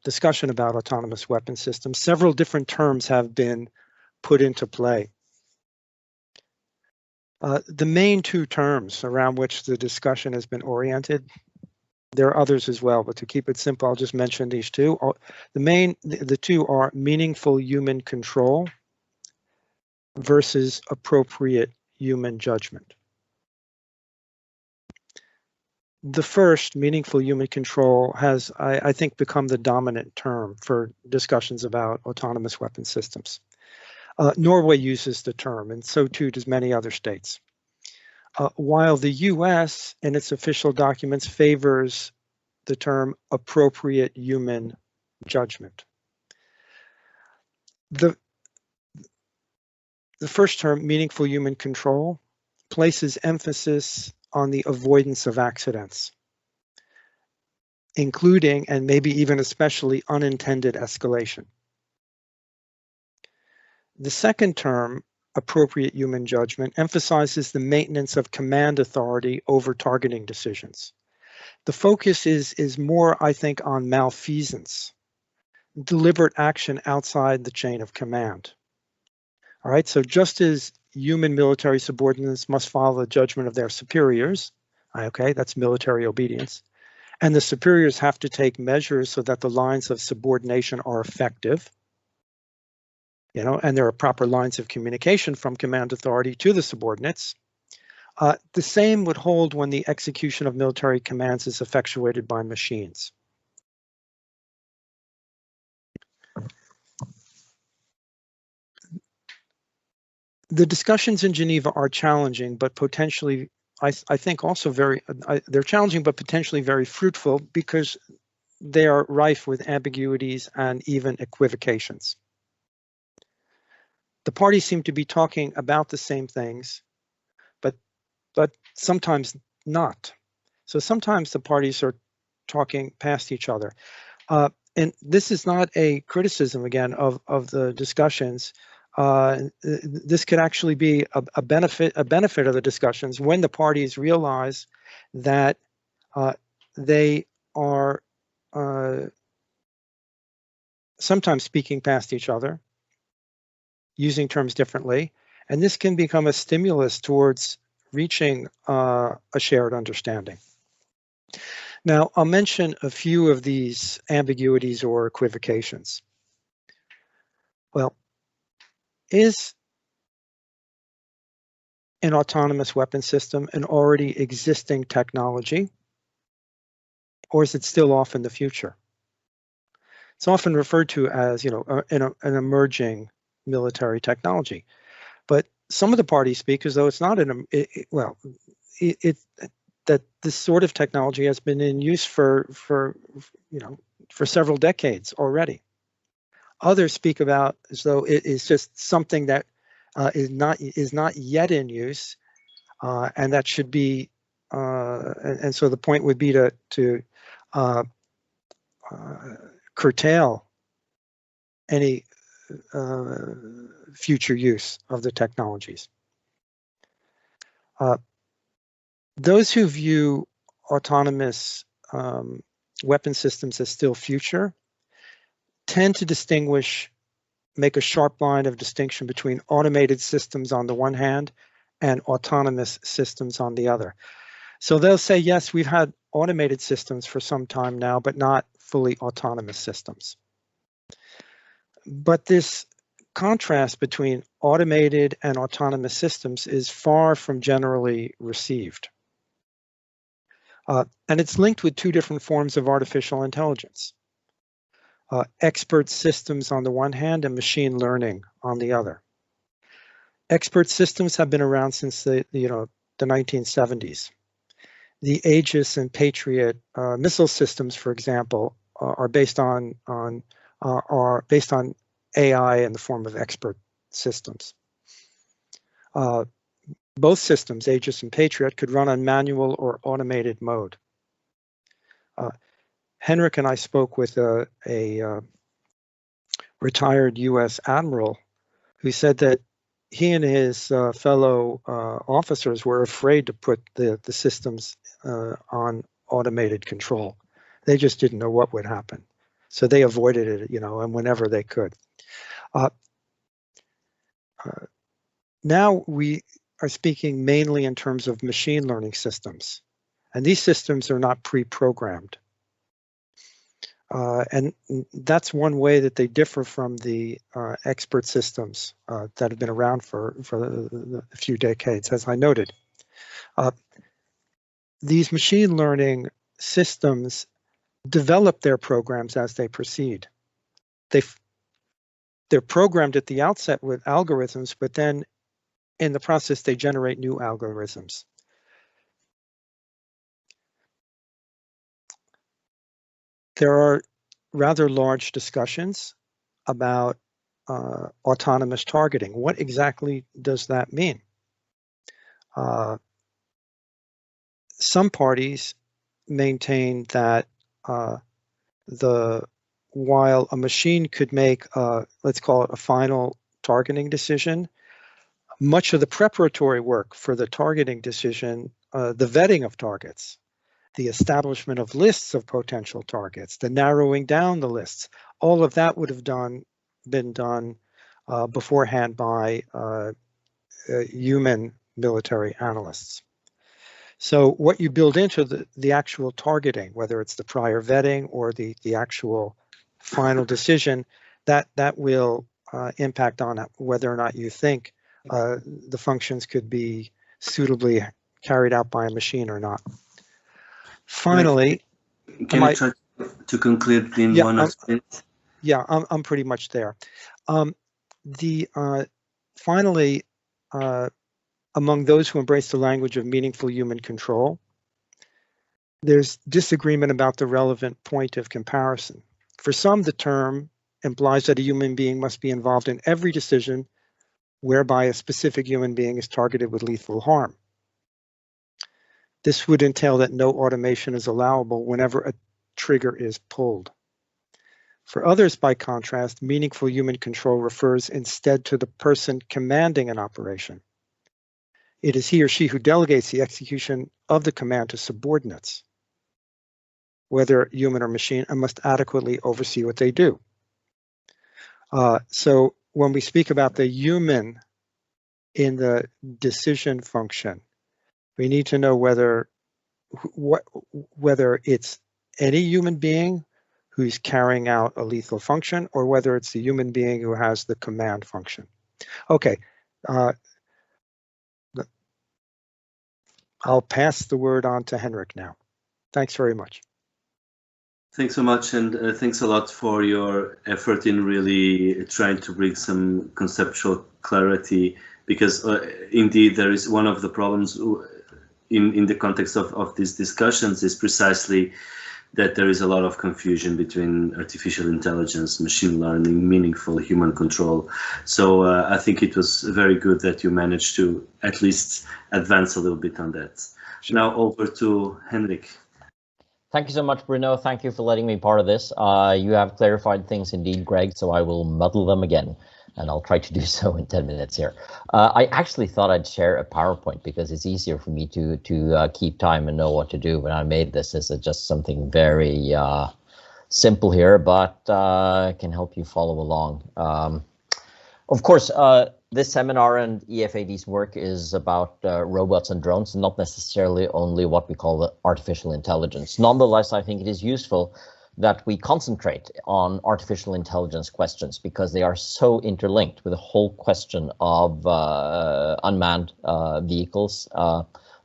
discussion about autonomous weapon systems, several different terms have been put into play. The main two terms around which the discussion has been oriented, there are others as well, but to keep it simple, I'll just mention these two. The two are meaningful human control versus appropriate human judgment. The first, meaningful human control, has, I think, become the dominant term for discussions about autonomous weapon systems. Norway uses the term, and so too does many other states. While the US, in its official documents, favors the term appropriate human judgment. The first term, meaningful human control, places emphasis on the avoidance of accidents, including and maybe even especially unintended escalation. The second term, appropriate human judgment, emphasizes the maintenance of command authority over targeting decisions. The focus is more, I think, on malfeasance, deliberate action outside the chain of command. All right, so just as human military subordinates must follow the judgment of their superiors, okay, that's military obedience, and the superiors have to take measures so that the lines of subordination are effective, and there are proper lines of communication from command authority to the subordinates. The same would hold when the execution of military commands is effectuated by machines. The discussions in Geneva are challenging, but potentially, I think also they're challenging, but potentially very fruitful because they are rife with ambiguities and even equivocations. The parties seem to be talking about the same things, but sometimes not. So sometimes the parties are talking past each other. And this is not a criticism, again, of the discussions. This could actually be a benefit of the discussions when the parties realize that they are sometimes speaking past each other, using terms differently, and this can become a stimulus towards reaching a shared understanding. Now, I'll mention a few of these ambiguities or equivocations. Well, is an autonomous weapon system an already existing technology, or is it still off in the future? It's often referred to as, an emerging military technology, but some of the parties speak as though it's not that this sort of technology has been in use for several decades already. Others speak about as though it is just something that is not yet in use, and that should be. And so the point would be to curtail any future use of the technologies. Those who view autonomous weapon systems as still future tend to make a sharp line of distinction between automated systems on the one hand and autonomous systems on the other. So they'll say, yes, we've had automated systems for some time now, but not fully autonomous systems. But this contrast between automated and autonomous systems is far from generally received. And it's linked with two different forms of artificial intelligence. Expert systems on the one hand and machine learning on the other. Expert systems have been around since the 1970s. The Aegis and Patriot missile systems, for example, are based on AI in the form of expert systems. Both systems, Aegis and Patriot, could run on manual or automated mode. Henrik and I spoke with a retired U.S. admiral who said that he and his fellow officers were afraid to put the systems on automated control. They just didn't know what would happen. So they avoided it, and whenever they could. Now we are speaking mainly in terms of machine learning systems. And these systems are not pre-programmed. And that's one way that they differ from the expert systems that have been around for a few decades, as I noted. These machine learning systems develop their programs as they proceed. They're programmed at the outset with algorithms, but then in the process, they generate new algorithms. There are rather large discussions about autonomous targeting. What exactly does that mean? Some parties maintain that while a machine could make, let's call it a final targeting decision, much of the preparatory work for the targeting decision, the vetting of targets, the establishment of lists of potential targets, the narrowing down the lists, all of that would have been done beforehand by human military analysts. So what you build into the actual targeting, whether it's the prior vetting or the actual final decision, that will impact on whether or not you think the functions could be suitably carried out by a machine or not. Finally, can I try to conclude in 1 minute? Yeah, I'm pretty much there. Finally, among those who embrace the language of meaningful human control, there's disagreement about the relevant point of comparison. For some, the term implies that a human being must be involved in every decision whereby a specific human being is targeted with lethal harm. This would entail that no automation is allowable whenever a trigger is pulled. For others, by contrast, meaningful human control refers instead to the person commanding an operation. It is he or she who delegates the execution of the command to subordinates, whether human or machine, and must adequately oversee what they do. So when we speak about the human in the decision function, we need to know whether it's any human being who's carrying out a lethal function or whether it's the human being who has the command function. Okay, I'll pass the word on to Henrik now. Thanks very much. Thanks so much, and thanks a lot for your effort in really trying to bring some conceptual clarity, because indeed there is one of the problems in the context of these discussions is precisely that there is a lot of confusion between artificial intelligence, machine learning, meaningful human control. So I think it was very good that you managed to at least advance a little bit on that. Sure. Now over to Henrik. Thank you so much, Bruno. Thank you for letting me be part of this. You have clarified things indeed, Greg, so I will muddle them again, and I'll try to do so in 10 minutes here. I actually thought I'd share a PowerPoint because it's easier for me to keep time and know what to do when I made this. This is just something very simple here, but can help you follow along. Of course, this seminar and EFAD's work is about robots and drones, not necessarily only what we call the artificial intelligence. Nonetheless, I think it is useful that we concentrate on artificial intelligence questions because they are so interlinked with the whole question of unmanned vehicles,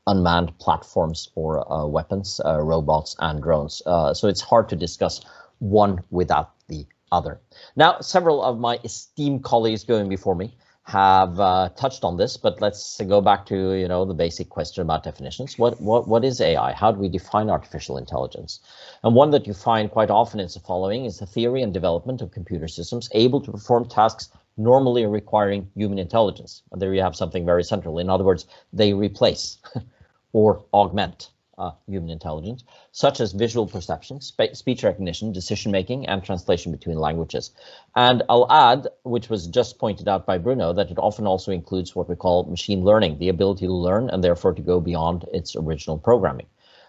unmanned platforms for weapons, robots and drones. So it's hard to discuss one without the other. Now, several of my esteemed colleagues going before me have touched on this, but let's go back to the basic question about definitions. What is AI? How do we define artificial intelligence? And one that you find quite often is the following: is the theory and development of computer systems able to perform tasks normally requiring human intelligence. And there you have something very central. In other words, they replace or augment human intelligence, such as visual perception, speech recognition, decision-making, and translation between languages. And I'll add, which was just pointed out by Bruno, that it often also includes what we call machine learning, the ability to learn and therefore to go beyond its original programming.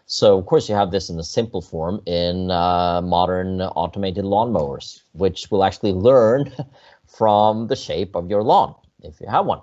So, of course, you have this in the simple form in modern automated lawnmowers, which will actually learn from the shape of your lawn, if you have one.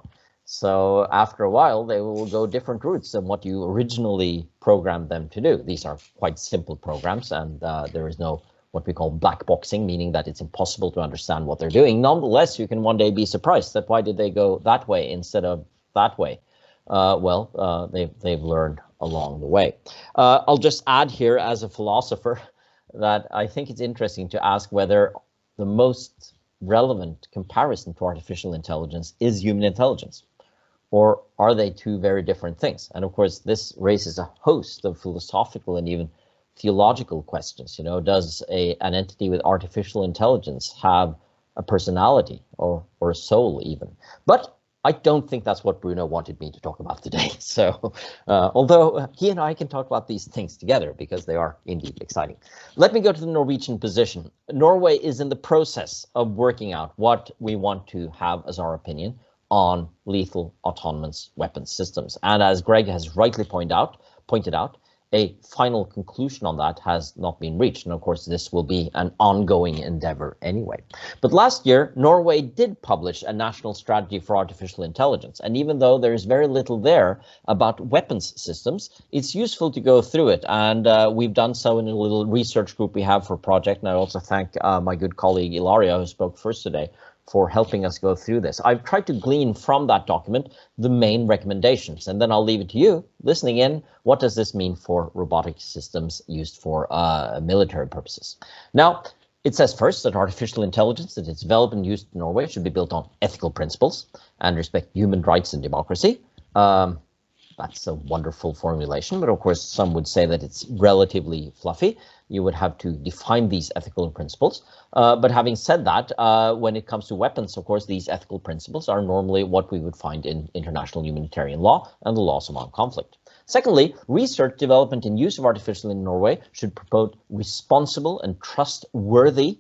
So after a while, they will go different routes than what you originally programmed them to do. These are quite simple programs, and there is no what we call black boxing, meaning that it's impossible to understand what they're doing. Nonetheless, you can one day be surprised that why did they go that way instead of that way? They've learned along the way. I'll just add here as a philosopher that I think it's interesting to ask whether the most relevant comparison to artificial intelligence is human intelligence. Or are they two very different things? And of course, this raises a host of philosophical and even theological questions. Does an entity with artificial intelligence have a personality or a soul even? But I don't think that's what Bruno wanted me to talk about today. So although he and I can talk about these things together because they are indeed exciting. Let me go to the Norwegian position. Norway is in the process of working out what we want to have as our opinion on lethal autonomous weapons systems. And as Greg has rightly pointed out, a final conclusion on that has not been reached. And of course, this will be an ongoing endeavor anyway. But last year, Norway did publish a national strategy for artificial intelligence. And even though there is very little there about weapons systems, it's useful to go through it. And we've done so in a little research group we have for project. And I also thank my good colleague Ilaria, who spoke first today, for helping us go through this. I've tried to glean from that document the main recommendations, and then I'll leave it to you listening in. What does this mean for robotic systems used for military purposes? Now, it says first that artificial intelligence that is developed and used in Norway should be built on ethical principles and respect human rights and democracy. That's a wonderful formulation, but of course some would say that it's relatively fluffy. You would have to define these ethical principles. But having said that, when it comes to weapons, of course, these ethical principles are normally what we would find in international humanitarian law and the laws of armed conflict. Secondly, research, development, and use of artificial in Norway should promote responsible and trustworthy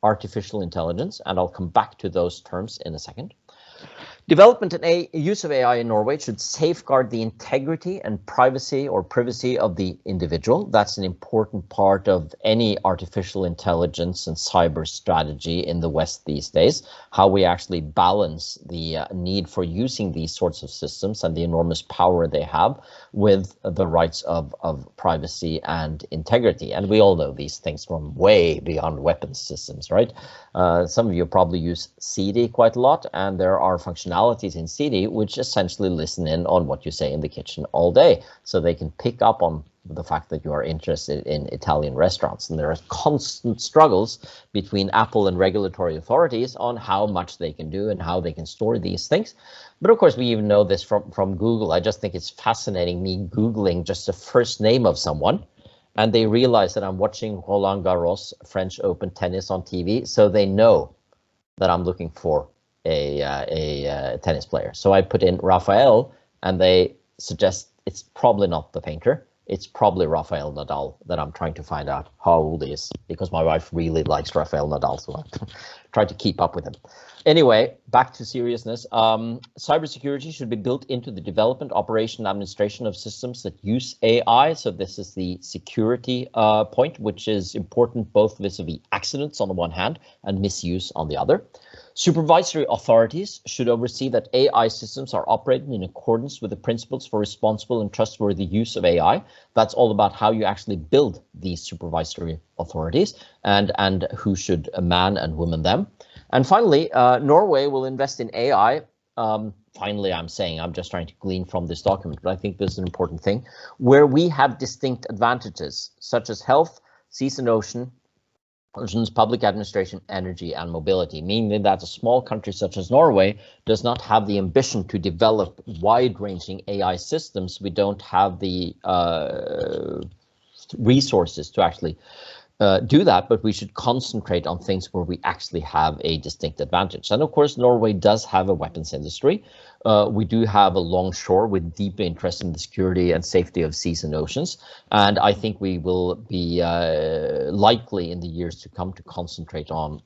artificial intelligence, and I'll come back to those terms in a second. Development and use of AI in Norway should safeguard the integrity and privacy of the individual. That's an important part of any artificial intelligence and cyber strategy in the West these days, how we actually balance the need for using these sorts of systems and the enormous power they have with the rights of privacy and integrity. And we all know these things from way beyond weapons systems, right? Some of you probably use CD quite a lot, and there are functionalities in CD which essentially listen in on what you say in the kitchen all day, so they can pick up on the fact that you are interested in Italian restaurants. And there are constant struggles between Apple and regulatory authorities on how much they can do and how they can store these things. But of course, we even know this from Google. I just think it's fascinating, me Googling just the first name of someone, and they realize that I'm watching Roland Garros French Open tennis on TV, so they know that I'm looking for a tennis player. So I put in Raphael, and they suggest it's probably not the painter, it's probably Rafael Nadal that I'm trying to find out how old he is, because my wife really likes Rafael Nadal, so I try to keep up with him. Anyway, back to seriousness. Cybersecurity should be built into the development, operation, and administration of systems that use AI. So this is the security point, which is important both vis-a-vis accidents on the one hand and misuse on the other. Supervisory authorities should oversee that AI systems are operated in accordance with the principles for responsible and trustworthy use of AI. That's all about how you actually build these supervisory authorities and who should man and woman them. And finally, Norway will invest in AI. Finally, I'm just trying to glean from this document, but I think this is an important thing, where we have distinct advantages, such as health, seas and oceans, public administration, energy, and mobility, meaning that a small country such as Norway does not have the ambition to develop wide-ranging AI systems. We don't have the resources to actually do that, but we should concentrate on things where we actually have a distinct advantage. And of course, Norway does have a weapons industry. We do have a longshore with deep interest in the security and safety of seas and oceans. And I think we will be likely in the years to come to concentrate on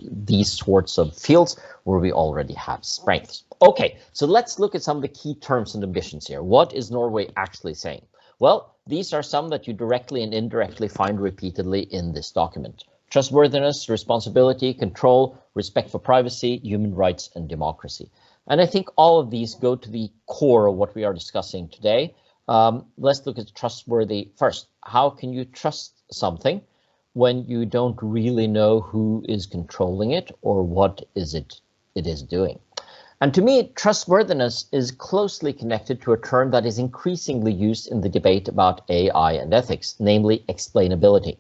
these sorts of fields where we already have strengths. Okay, so let's look at some of the key terms and ambitions here. What is Norway actually saying? Well, these are some that you directly and indirectly find repeatedly in this document. Trustworthiness, responsibility, control, respect for privacy, human rights, and democracy. And I think all of these go to the core of what we are discussing today. Let's look at trustworthy first. How can you trust something when you don't really know who is controlling it or what is it is doing? And to me, trustworthiness is closely connected to a term that is increasingly used in the debate about AI and ethics, namely explainability.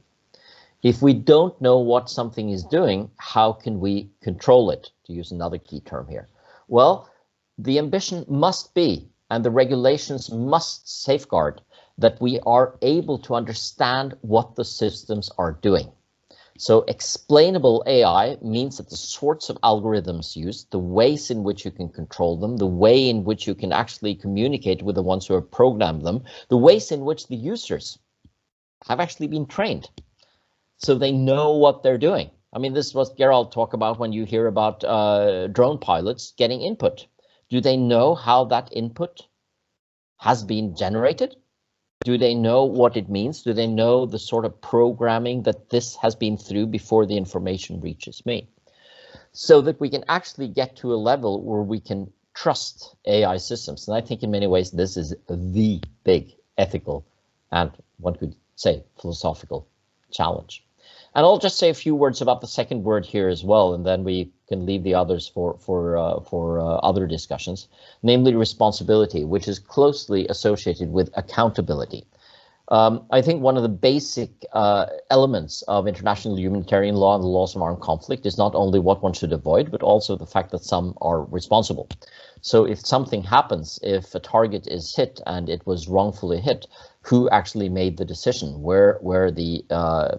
If we don't know what something is doing, how can we control it, to use another key term here? Well, the ambition must be, and the regulations must safeguard, that we are able to understand what the systems are doing. So explainable AI means that the sorts of algorithms used, the ways in which you can control them, the way in which you can actually communicate with the ones who have programmed them, the ways in which the users have actually been trained, so they know what they're doing. I mean, this is what Gerald talked about when you hear about drone pilots getting input. Do they know how that input has been generated? Do they know what it means? Do they know the sort of programming that this has been through before the information reaches me? So that we can actually get to a level where we can trust AI systems. And I think in many ways, this is the big ethical and one could say philosophical challenge. And I'll just say a few words about the second word here as well, and then we can leave the others for other discussions, namely responsibility, which is closely associated with accountability. I think one of the basic elements of international humanitarian law and the laws of armed conflict is not only what one should avoid, but also the fact that some are responsible. So if something happens, if a target is hit and it was wrongfully hit, who actually made the decision, where the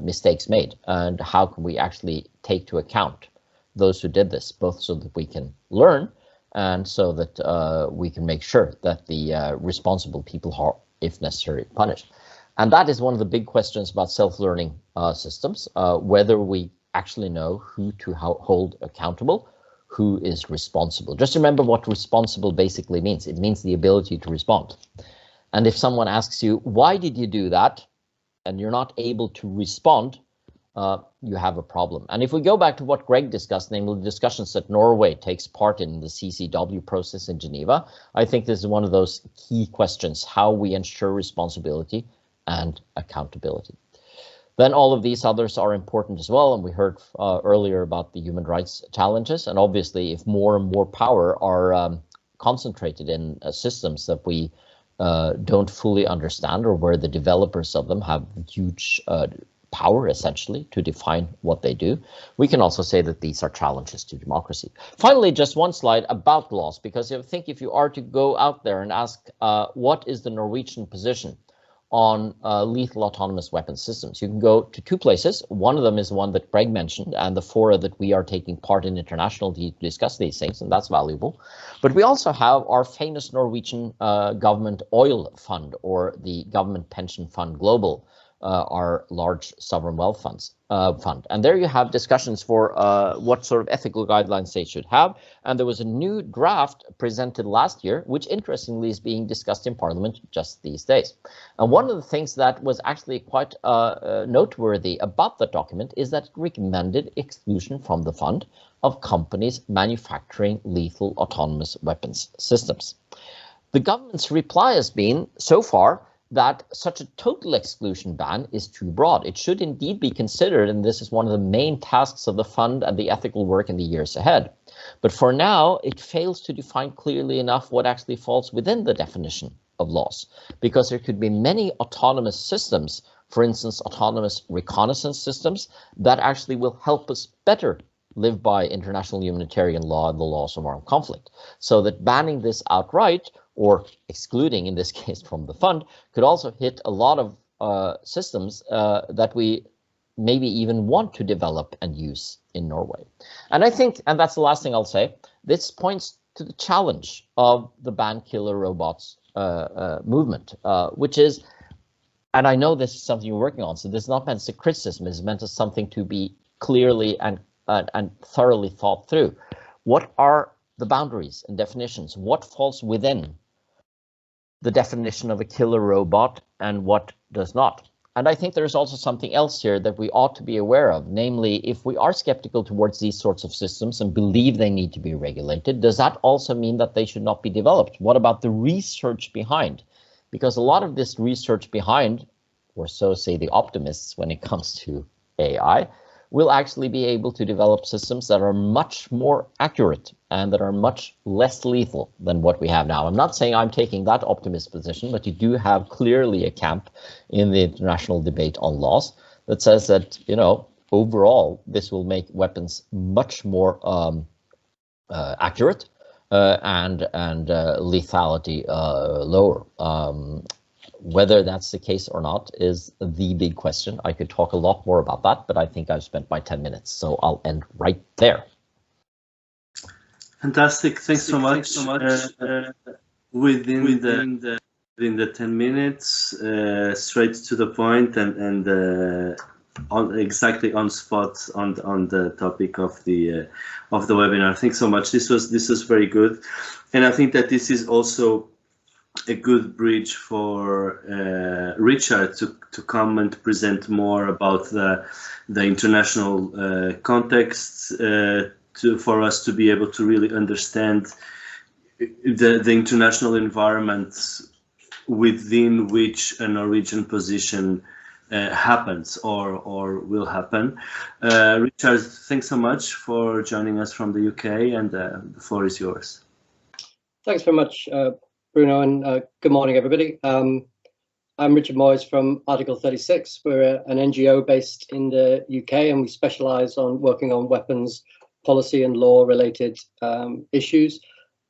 mistakes made, and how can we actually take to account those who did this, both so that we can learn and so that we can make sure that the responsible people are, if necessary, punished. And that is one of the big questions about self-learning systems, whether we actually know who to hold accountable, who is responsible. Just remember what responsible basically means. It means the ability to respond. And if someone asks you, why did you do that? And you're not able to respond, you have a problem. And if we go back to what Greg discussed, namely the discussions that Norway takes part in the CCW process in Geneva, I think this is one of those key questions, how we ensure responsibility and accountability. Then all of these others are important as well. And we heard earlier about the human rights challenges. And obviously, if more and more power are concentrated in systems that we don't fully understand, or where the developers of them have huge power essentially to define what they do, we can also say that these are challenges to democracy. Finally, just one slide about laws, because I think if you are to go out there and ask what is the Norwegian position on lethal autonomous weapon systems. You can go to two places. One of them is the one that Greg mentioned, and the fora that we are taking part in internationally to discuss these things, and that's valuable. But we also have our famous Norwegian government oil fund, or the government pension fund global, our large sovereign wealth fund. And there you have discussions for what sort of ethical guidelines they should have. And there was a new draft presented last year, which interestingly is being discussed in Parliament just these days. And one of the things that was actually quite noteworthy about the document is that it recommended exclusion from the fund of companies manufacturing lethal autonomous weapons systems. The government's reply has been, so far, that such a total exclusion ban is too broad. It should indeed be considered, and this is one of the main tasks of the fund and the ethical work in the years ahead. But for now, it fails to define clearly enough what actually falls within the definition of loss, because there could be many autonomous systems, for instance, autonomous reconnaissance systems, that actually will help us better live by international humanitarian law and the laws of armed conflict. So that banning this outright, or excluding in this case from the fund, could also hit a lot of systems that we maybe even want to develop and use in Norway. And I think, and that's the last thing I'll say, this points to the challenge of the ban killer robots movement, which is, and I know this is something you're working on, so this is not meant as a criticism, it's meant as something to be clearly and thoroughly thought through. What are the boundaries and definitions? What falls within the definition of a killer robot and what does not? And I think there's also something else here that we ought to be aware of, namely, if we are skeptical towards these sorts of systems and believe they need to be regulated, does that also mean that they should not be developed? What about the research behind? Because a lot of this research behind, or so say the optimists when it comes to AI, will actually be able to develop systems that are much more accurate and that are much less lethal than what we have now. I'm not saying I'm taking that optimist position, but you do have clearly a camp in the international debate on laws that says that, you know, overall, this will make weapons much more accurate and lethality lower. Whether that's the case or not is the big question. I could talk a lot more about that, but I think I've spent my 10 minutes, so I'll end right there. Fantastic. Thanks so much. Within the 10 minutes, straight to the point and exactly on spot on the topic of the webinar. Thanks so much. This was very good, and I think that this is also a good bridge for Richard to come and present more about the international context, for us to be able to really understand the international environment within which a Norwegian position happens or will happen. Richard, thanks so much for joining us from the UK, and the floor is yours. Thanks very much, Bruno, and good morning, everybody. I'm Richard Moyes from Article 36. We're an NGO based in the UK, and we specialise on working on weapons policy and law related issues.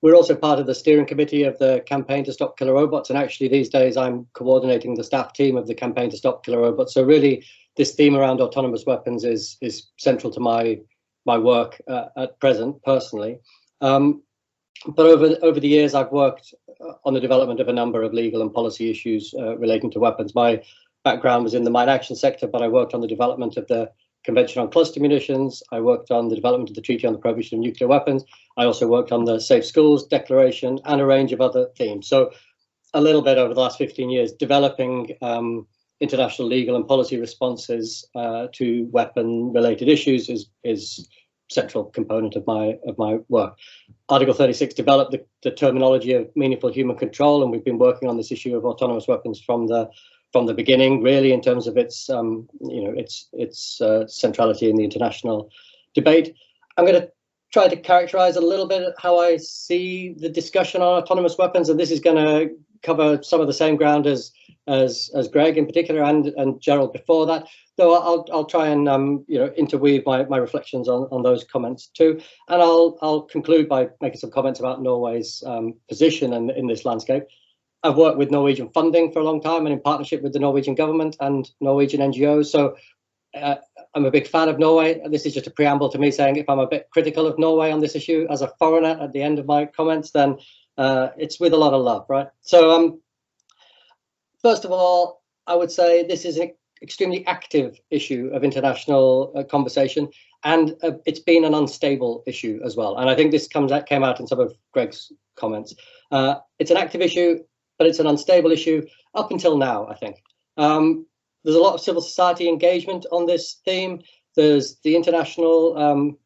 We're also part of the steering committee of the campaign to stop killer robots, and actually these days I'm coordinating the staff team of the campaign to stop killer robots. So really this theme around autonomous weapons is central to my work at present, personally. But over the years, I've worked on the development of a number of legal and policy issues relating to weapons. My background was in the mine action sector, but I worked on the development of the Convention on Cluster Munitions. I worked on the development of the Treaty on the Prohibition of Nuclear Weapons. I also worked on the Safe Schools Declaration and a range of other themes. So a little bit over the last 15 years, developing international legal and policy responses to weapon-related issues is central component of my work. Article 36 developed the terminology of meaningful human control, and we've been working on this issue of autonomous weapons from the beginning, really, in terms of its centrality in the international debate. I'm going to try to characterize a little bit how I see the discussion on autonomous weapons, and this is going to cover some of the same ground as Greg in particular and Gerald before that. Though I'll try and interweave my reflections on those comments too, and I'll conclude by making some comments about Norway's position in this landscape. I've worked with Norwegian funding for a long time and in partnership with the Norwegian government and Norwegian NGOs. So I'm a big fan of Norway. This is just a preamble to me saying if I'm a bit critical of Norway on this issue as a foreigner at the end of my comments, then it's with a lot of love, right? So first of all, I would say this is an extremely active issue of international conversation, and it's been an unstable issue as well. And I think this came out in some of Greg's comments. It's an active issue, but it's an unstable issue up until now, I think. There's a lot of civil society engagement on this theme. There's the international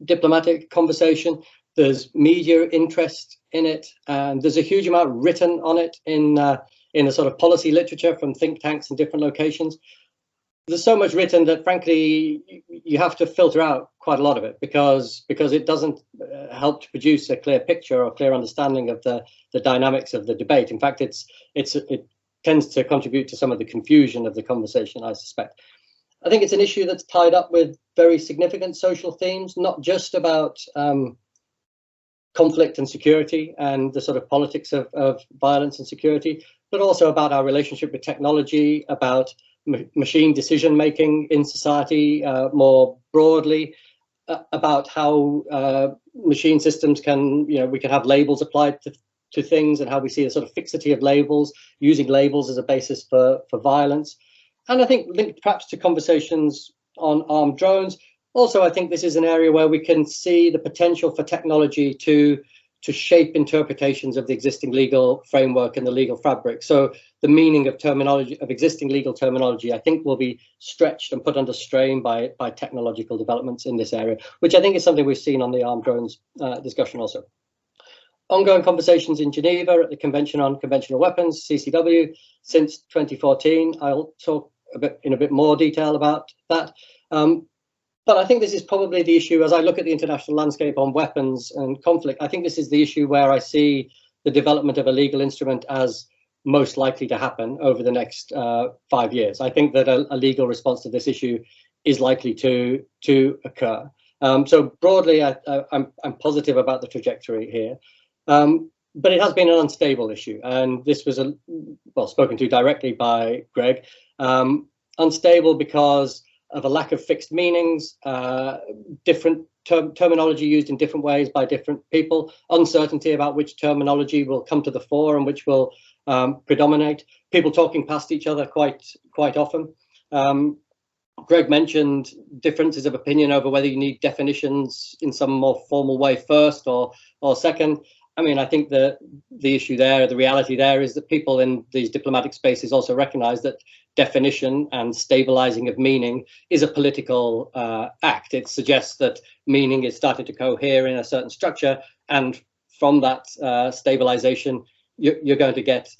diplomatic conversation. There's media interest in it. And there's a huge amount written on it in the sort of policy literature from think tanks in different locations. There's so much written that, frankly, you have to filter out quite a lot of it because it doesn't help to produce a clear picture or clear understanding of the dynamics of the debate. In fact, it tends to contribute to some of the confusion of the conversation, I suspect. I think it's an issue that's tied up with very significant social themes, not just about conflict and security and the sort of politics of violence and security, but also about our relationship with technology, about machine decision making in society more broadly, about how machine systems we can have labels applied to things and how we see a sort of fixity of labels, using labels as a basis for violence. And I think linked perhaps to conversations on armed drones, also I think this is an area where we can see the potential for technology to shape interpretations of the existing legal framework and the legal fabric. So the meaning of terminology, of existing legal terminology, I think will be stretched and put under strain by technological developments in this area, which I think is something we've seen on the armed drones discussion also. Ongoing conversations in Geneva at the Convention on Conventional Weapons, CCW, since 2014. I'll talk in a bit more detail about that. But I think this is probably the issue, as I look at the international landscape on weapons and conflict, I think this is the issue where I see the development of a legal instrument as most likely to happen over the next 5 years. I think that a legal response to this issue is likely to occur. So broadly, I'm positive about the trajectory here. But it has been an unstable issue, and this was spoken to directly by Greg. Unstable because of a lack of fixed meanings, different terminology used in different ways by different people, uncertainty about which terminology will come to the fore and which will predominate, people talking past each other quite often. Greg mentioned differences of opinion over whether you need definitions in some more formal way first or second. I mean, I think the issue there, the reality there is that people in these diplomatic spaces also recognize that definition and stabilizing of meaning is a political act. It suggests that meaning is starting to cohere in a certain structure, and from that stabilization, you're going to get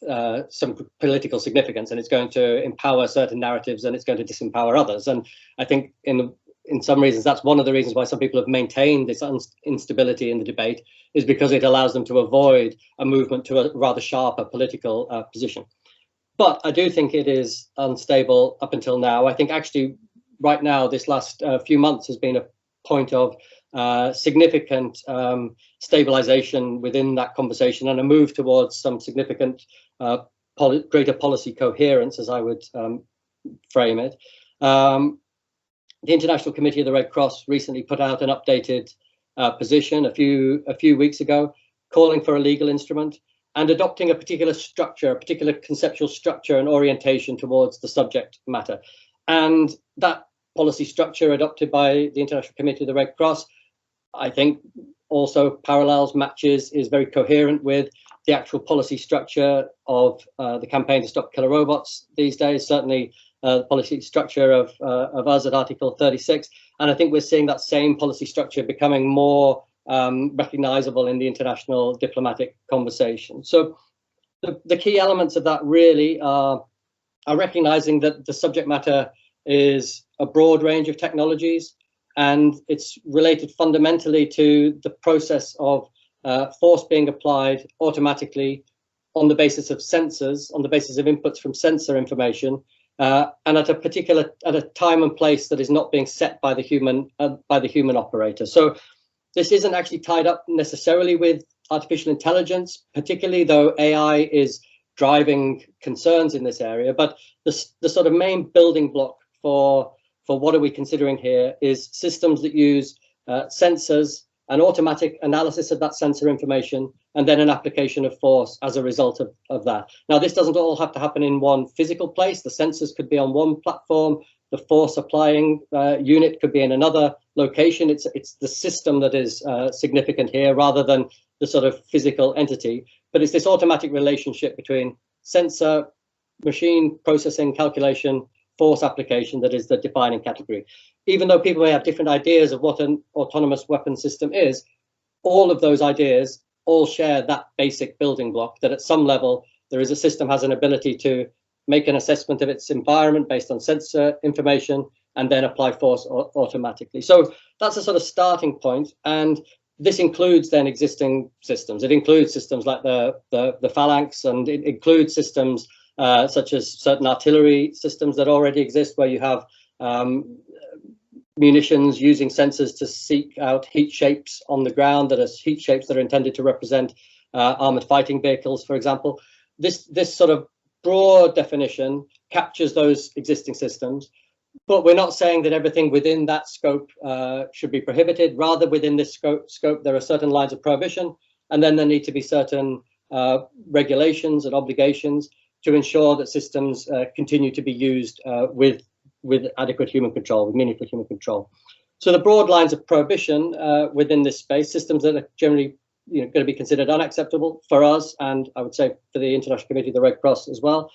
some political significance, and it's going to empower certain narratives and it's going to disempower others. And I think in some reasons, that's one of the reasons why some people have maintained this instability in the debate, is because it allows them to avoid a movement to a rather sharper political position. But I do think it is unstable up until now. I think actually right now, this last few months has been a point of significant stabilization within that conversation and a move towards some significant greater policy coherence, as I would frame it. The International Committee of the Red Cross recently put out an updated position a few weeks ago, calling for a legal instrument and adopting a particular structure, a particular conceptual structure and orientation towards the subject matter. And that policy structure adopted by the International Committee of the Red Cross, I think also parallels, matches, is very coherent with the actual policy structure of the campaign to stop killer robots these days, certainly the policy structure of us at Article 36. And I think we're seeing that same policy structure becoming more recognizable in the international diplomatic conversation. So the key elements of that really are recognizing that the subject matter is a broad range of technologies, and it's related fundamentally to the process of force being applied automatically on the basis of sensors, on the basis of inputs from sensor information, and at a time and place that is not being set by the human operator. So this isn't actually tied up necessarily with artificial intelligence, particularly, though AI is driving concerns in this area. But the sort of main building block for what are we considering here is systems that use sensors, an automatic analysis of that sensor information, and then an application of force as a result of that. Now, this doesn't all have to happen in one physical place. The sensors could be on one platform. The force applying unit could be in another location. It's the system that is significant here rather than the sort of physical entity. But it's this automatic relationship between sensor, machine processing, calculation, force application that is the defining category. Even though people may have different ideas of what an autonomous weapon system is, all of those ideas all share that basic building block, that at some level there is a system has an ability to make an assessment of its environment based on sensor information and then apply force automatically. So that's a sort of starting point, and this includes then existing systems. It includes systems like the phalanx, and it includes systems such as certain artillery systems that already exist, where you have munitions using sensors to seek out heat shapes on the ground, that are heat shapes that are intended to represent armored fighting vehicles, for example. This sort of broad definition captures those existing systems, but we're not saying that everything within that scope should be prohibited. Rather, within this scope, there are certain lines of prohibition, and then there need to be certain regulations and obligations to ensure that systems continue to be used with adequate human control, with meaningful human control. So the broad lines of prohibition within this space, systems that are generally going to be considered unacceptable for us, and I would say for the International Committee, the Red Cross as well.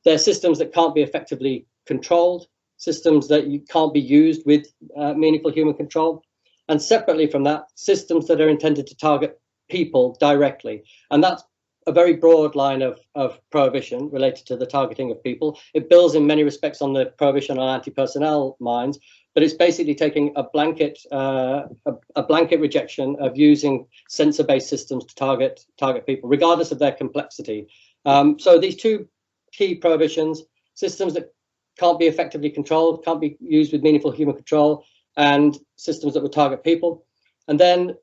They're systems that can't be effectively controlled, systems that can't be used with meaningful human control, and separately from that, systems that are intended to target people directly. And that's a very broad line of prohibition related to the targeting of people. It builds in many respects on the prohibition on anti-personnel mines, but it's basically taking a blanket rejection of using sensor-based systems to target people, regardless of their complexity. So these two key prohibitions: systems that can't be effectively controlled, can't be used with meaningful human control, and systems that would target people. And then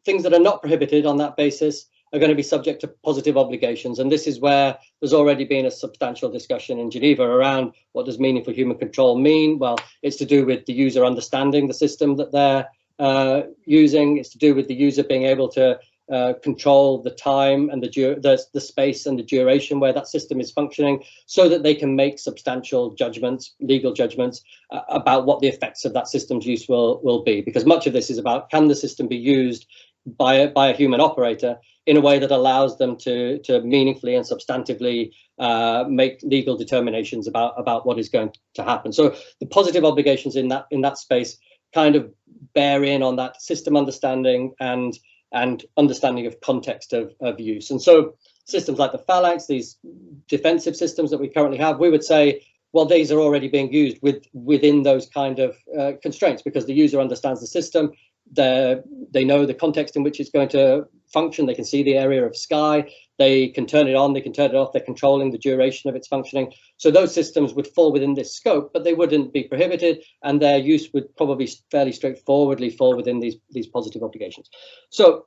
things that are not prohibited on that basis are going to be subject to positive obligations. And this is where there's already been a substantial discussion in Geneva around what does meaningful human control mean? Well, it's to do with the user understanding the system that they're using. It's to do with the user being able to control the time and the space and the duration where that system is functioning, so that they can make substantial judgments, legal judgments, about what the effects of that system's use will be. Because much of this is about, can the system be used by a human operator in a way that allows them to meaningfully and substantively make legal determinations about what is going to happen. So the positive obligations in that space kind of bear in on that system understanding and understanding of context of use. And so systems like the phalanx, these defensive systems that we currently have, we would say, well, these are already being used within those kind of constraints, because the user understands the system. They know the context in which it's going to function. They can see the area of sky. They can turn it on, they can turn it off. They're controlling the duration of its functioning. So those systems would fall within this scope, but they wouldn't be prohibited, and their use would probably fairly straightforwardly fall within these positive obligations. So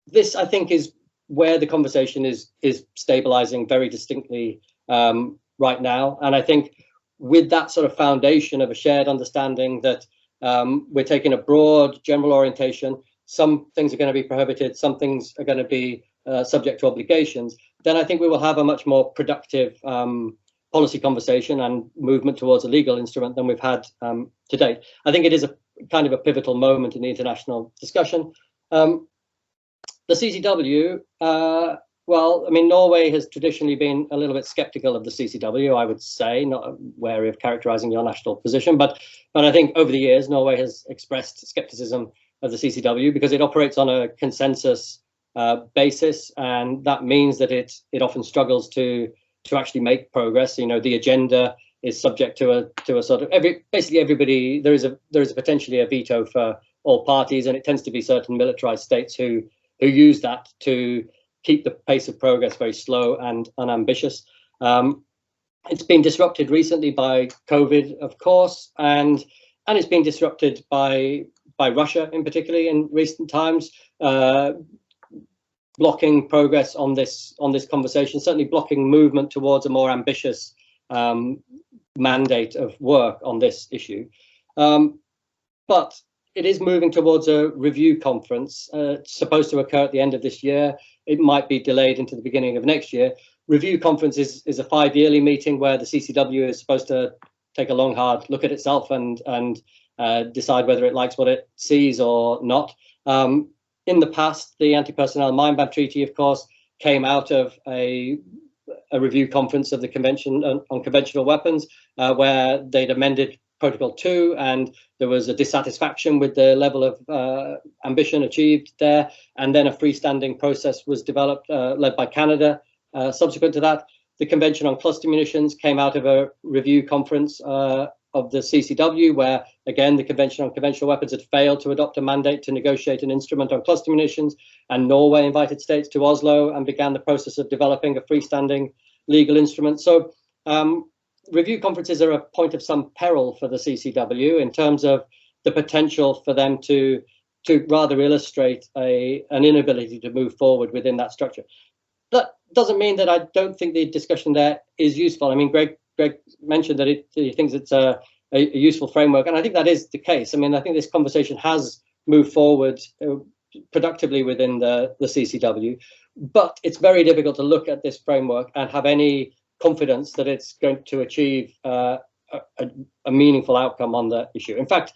this, I think, is where the conversation is stabilizing very distinctly right now. And I think with that sort of foundation of a shared understanding that we're taking a broad general orientation, some things are going to be prohibited, some things are going to be subject to obligations, then I think we will have a much more productive policy conversation and movement towards a legal instrument than we've had to date. I think it is a kind of a pivotal moment in the international discussion. The CCW, well, I mean, Norway has traditionally been a little bit skeptical of the CCW, I would say, not wary of characterizing your national position, but I think over the years, Norway has expressed skepticism of the CCW because it operates on a consensus basis, and that means that it often struggles to actually make progress. You know, the agenda is subject to a sort of basically everybody. There is potentially a veto for all parties, and it tends to be certain militarized states who use that to keep the pace of progress very slow and unambitious. It's been disrupted recently by COVID, of course, and it's been disrupted by Russia in particular in recent times. blocking progress on this conversation, certainly blocking movement towards a more ambitious mandate of work on this issue. But it is moving towards a review conference. It's supposed to occur at the end of this year. It might be delayed into the beginning of next year. Review conference is a 5-yearly meeting where the CCW is supposed to take a long, hard look at itself and decide whether it likes what it sees or not. In the past, the Anti-Personnel Mine-Ban Treaty, of course, came out of a review conference of the Convention on Conventional Weapons, where they'd amended Protocol 2, and there was a dissatisfaction with the level of ambition achieved there. And then a freestanding process was developed, led by Canada. Subsequent to that, the Convention on Cluster Munitions came out of a review conference of the CCW, where, again, the Convention on Conventional Weapons had failed to adopt a mandate to negotiate an instrument on cluster munitions, and Norway invited states to Oslo and began the process of developing a freestanding legal instrument. So review conferences are a point of some peril for the CCW in terms of the potential for them to rather illustrate an inability to move forward within that structure. That doesn't mean that I don't think the discussion there is useful. I mean, Greg mentioned that he thinks it's a useful framework, and I think that is the case. I mean, I think this conversation has moved forward productively within the CCW, but it's very difficult to look at this framework and have any confidence that it's going to achieve a meaningful outcome on the issue. In fact,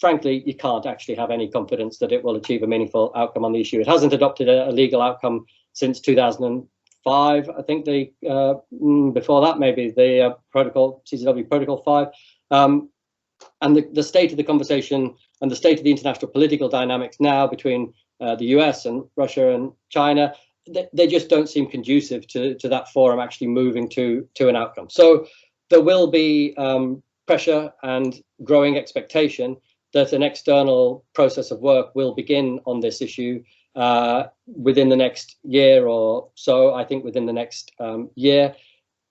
frankly, you can't actually have any confidence that it will achieve a meaningful outcome on the issue. It hasn't adopted a legal outcome since 2005. I think before that, maybe the CCW Protocol 5. And the state of the conversation and the state of the international political dynamics now between the US and Russia and China, they just don't seem conducive to that forum actually moving to an outcome. So there will be pressure and growing expectation that an external process of work will begin on this issue within the next year or so. I think within the next year.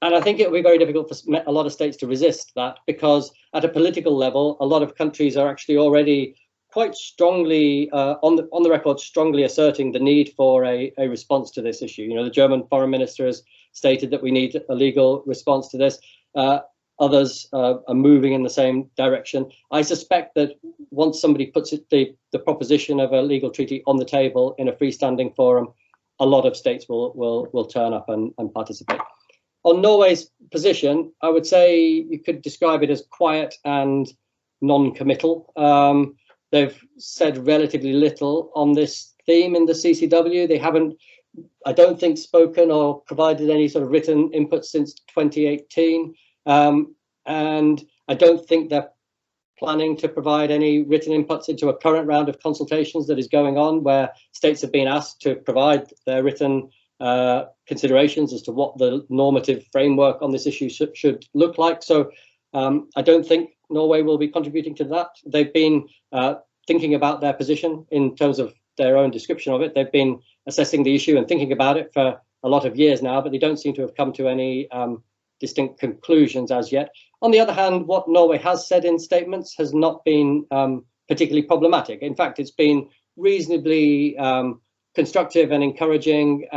And I think it will be very difficult for a lot of states to resist that, because at a political level, a lot of countries are actually already quite strongly on the record, strongly asserting the need for a response to this issue. You know, the German foreign minister has stated that we need a legal response to this. Others are moving in the same direction. I suspect that once somebody puts the proposition of a legal treaty on the table in a freestanding forum, a lot of states will turn up and participate. On Norway's position, I would say you could describe it as quiet and non-committal. They've said relatively little on this theme in the CCW. They haven't, I don't think, spoken or provided any sort of written input since 2018. And I don't think they're planning to provide any written inputs into a current round of consultations that is going on, where states have been asked to provide their written considerations as to what the normative framework on this issue should look like. So I don't think Norway will be contributing to that. They've been thinking about their position in terms of their own description of it. They've been assessing the issue and thinking about it for a lot of years now, but they don't seem to have come to any distinct conclusions as yet. On the other hand, what Norway has said in statements has not been particularly problematic. In fact, it's been reasonably constructive and encouraging,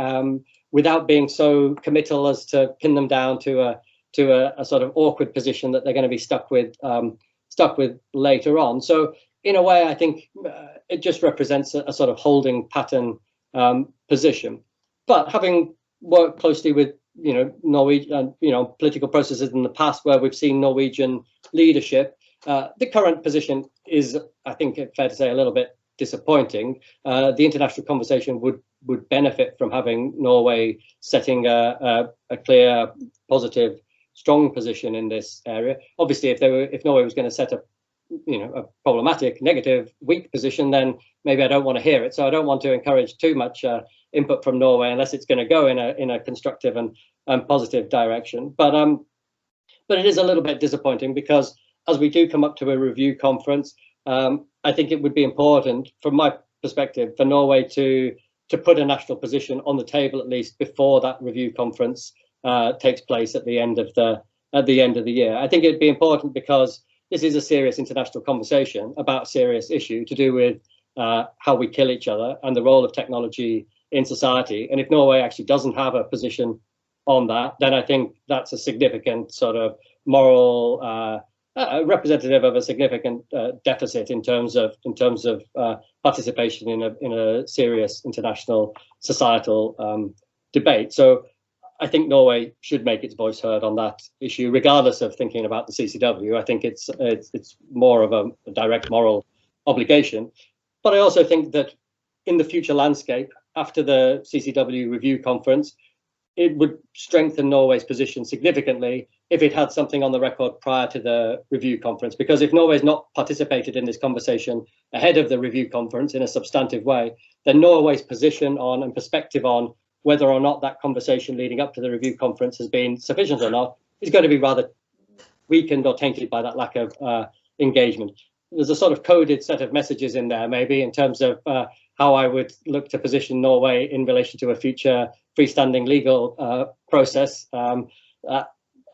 without being so committal as to pin them down to a sort of awkward position that they're going to be stuck with later on. So in a way, I think it just represents a sort of holding pattern position. But having worked closely with Norwegian, political processes in the past where we've seen Norwegian leadership, the current position is, I think, fair to say, a little bit disappointing. The international conversation would benefit from having Norway setting a clear, positive, strong position in this area. Obviously, if Norway was going to set a problematic, negative, weak position, then maybe I don't want to hear it. So I don't want to encourage too much input from Norway unless it's going to go in a constructive and positive direction. But it is a little bit disappointing, because as we do come up to a review conference, I think it would be important, from my perspective, for Norway to put a national position on the table, at least before that review conference takes place at the end of the year. I think it'd be important because this is a serious international conversation about a serious issue to do with how we kill each other and the role of technology in society. And if Norway actually doesn't have a position on that, then I think that's a significant sort of moral representative of a significant deficit in terms of participation in a serious international societal debate. So I think Norway should make its voice heard on that issue, regardless of thinking about the CCW. I think it's more of a direct moral obligation. But I also think that in the future landscape, after the CCW review conference, it would strengthen Norway's position significantly if it had something on the record prior to the review conference. Because if Norway's not participated in this conversation ahead of the review conference in a substantive way, then Norway's position on and perspective on whether or not that conversation leading up to the review conference has been sufficient or not is going to be rather weakened or tainted by that lack of engagement. There's a sort of coded set of messages in there, maybe, in terms of how I would look to position Norway in relation to a future freestanding legal process.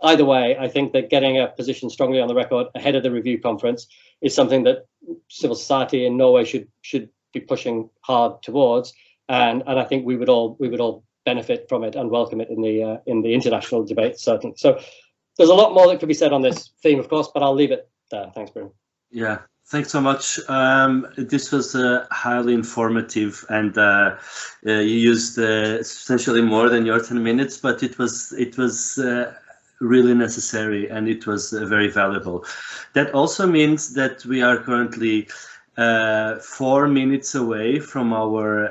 Either way, I think that getting a position strongly on the record ahead of the review conference is something that civil society in Norway should be pushing hard towards, and I think we would all benefit from it and welcome it in the international debate, certainly. So there's a lot more that could be said on this theme, of course, but I'll leave it there. Thanks, Bruno. Yeah, thanks so much. This was highly informative, and you used substantially more than your 10 minutes, but it was really necessary, and it was very valuable. That also means that we are currently 4 minutes away from our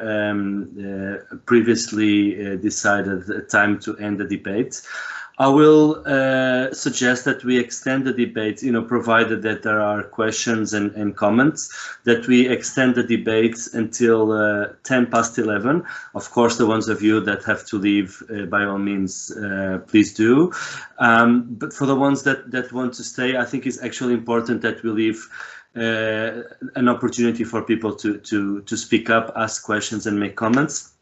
previously decided time to end the debate. I will suggest that we extend the debate, provided that there are questions and comments, that we extend the debate until 11:10. Of course, the ones of you that have to leave, by all means, please do. But for the ones that want to stay, I think it's actually important that we leave an opportunity for people to speak up, ask questions, and make comments.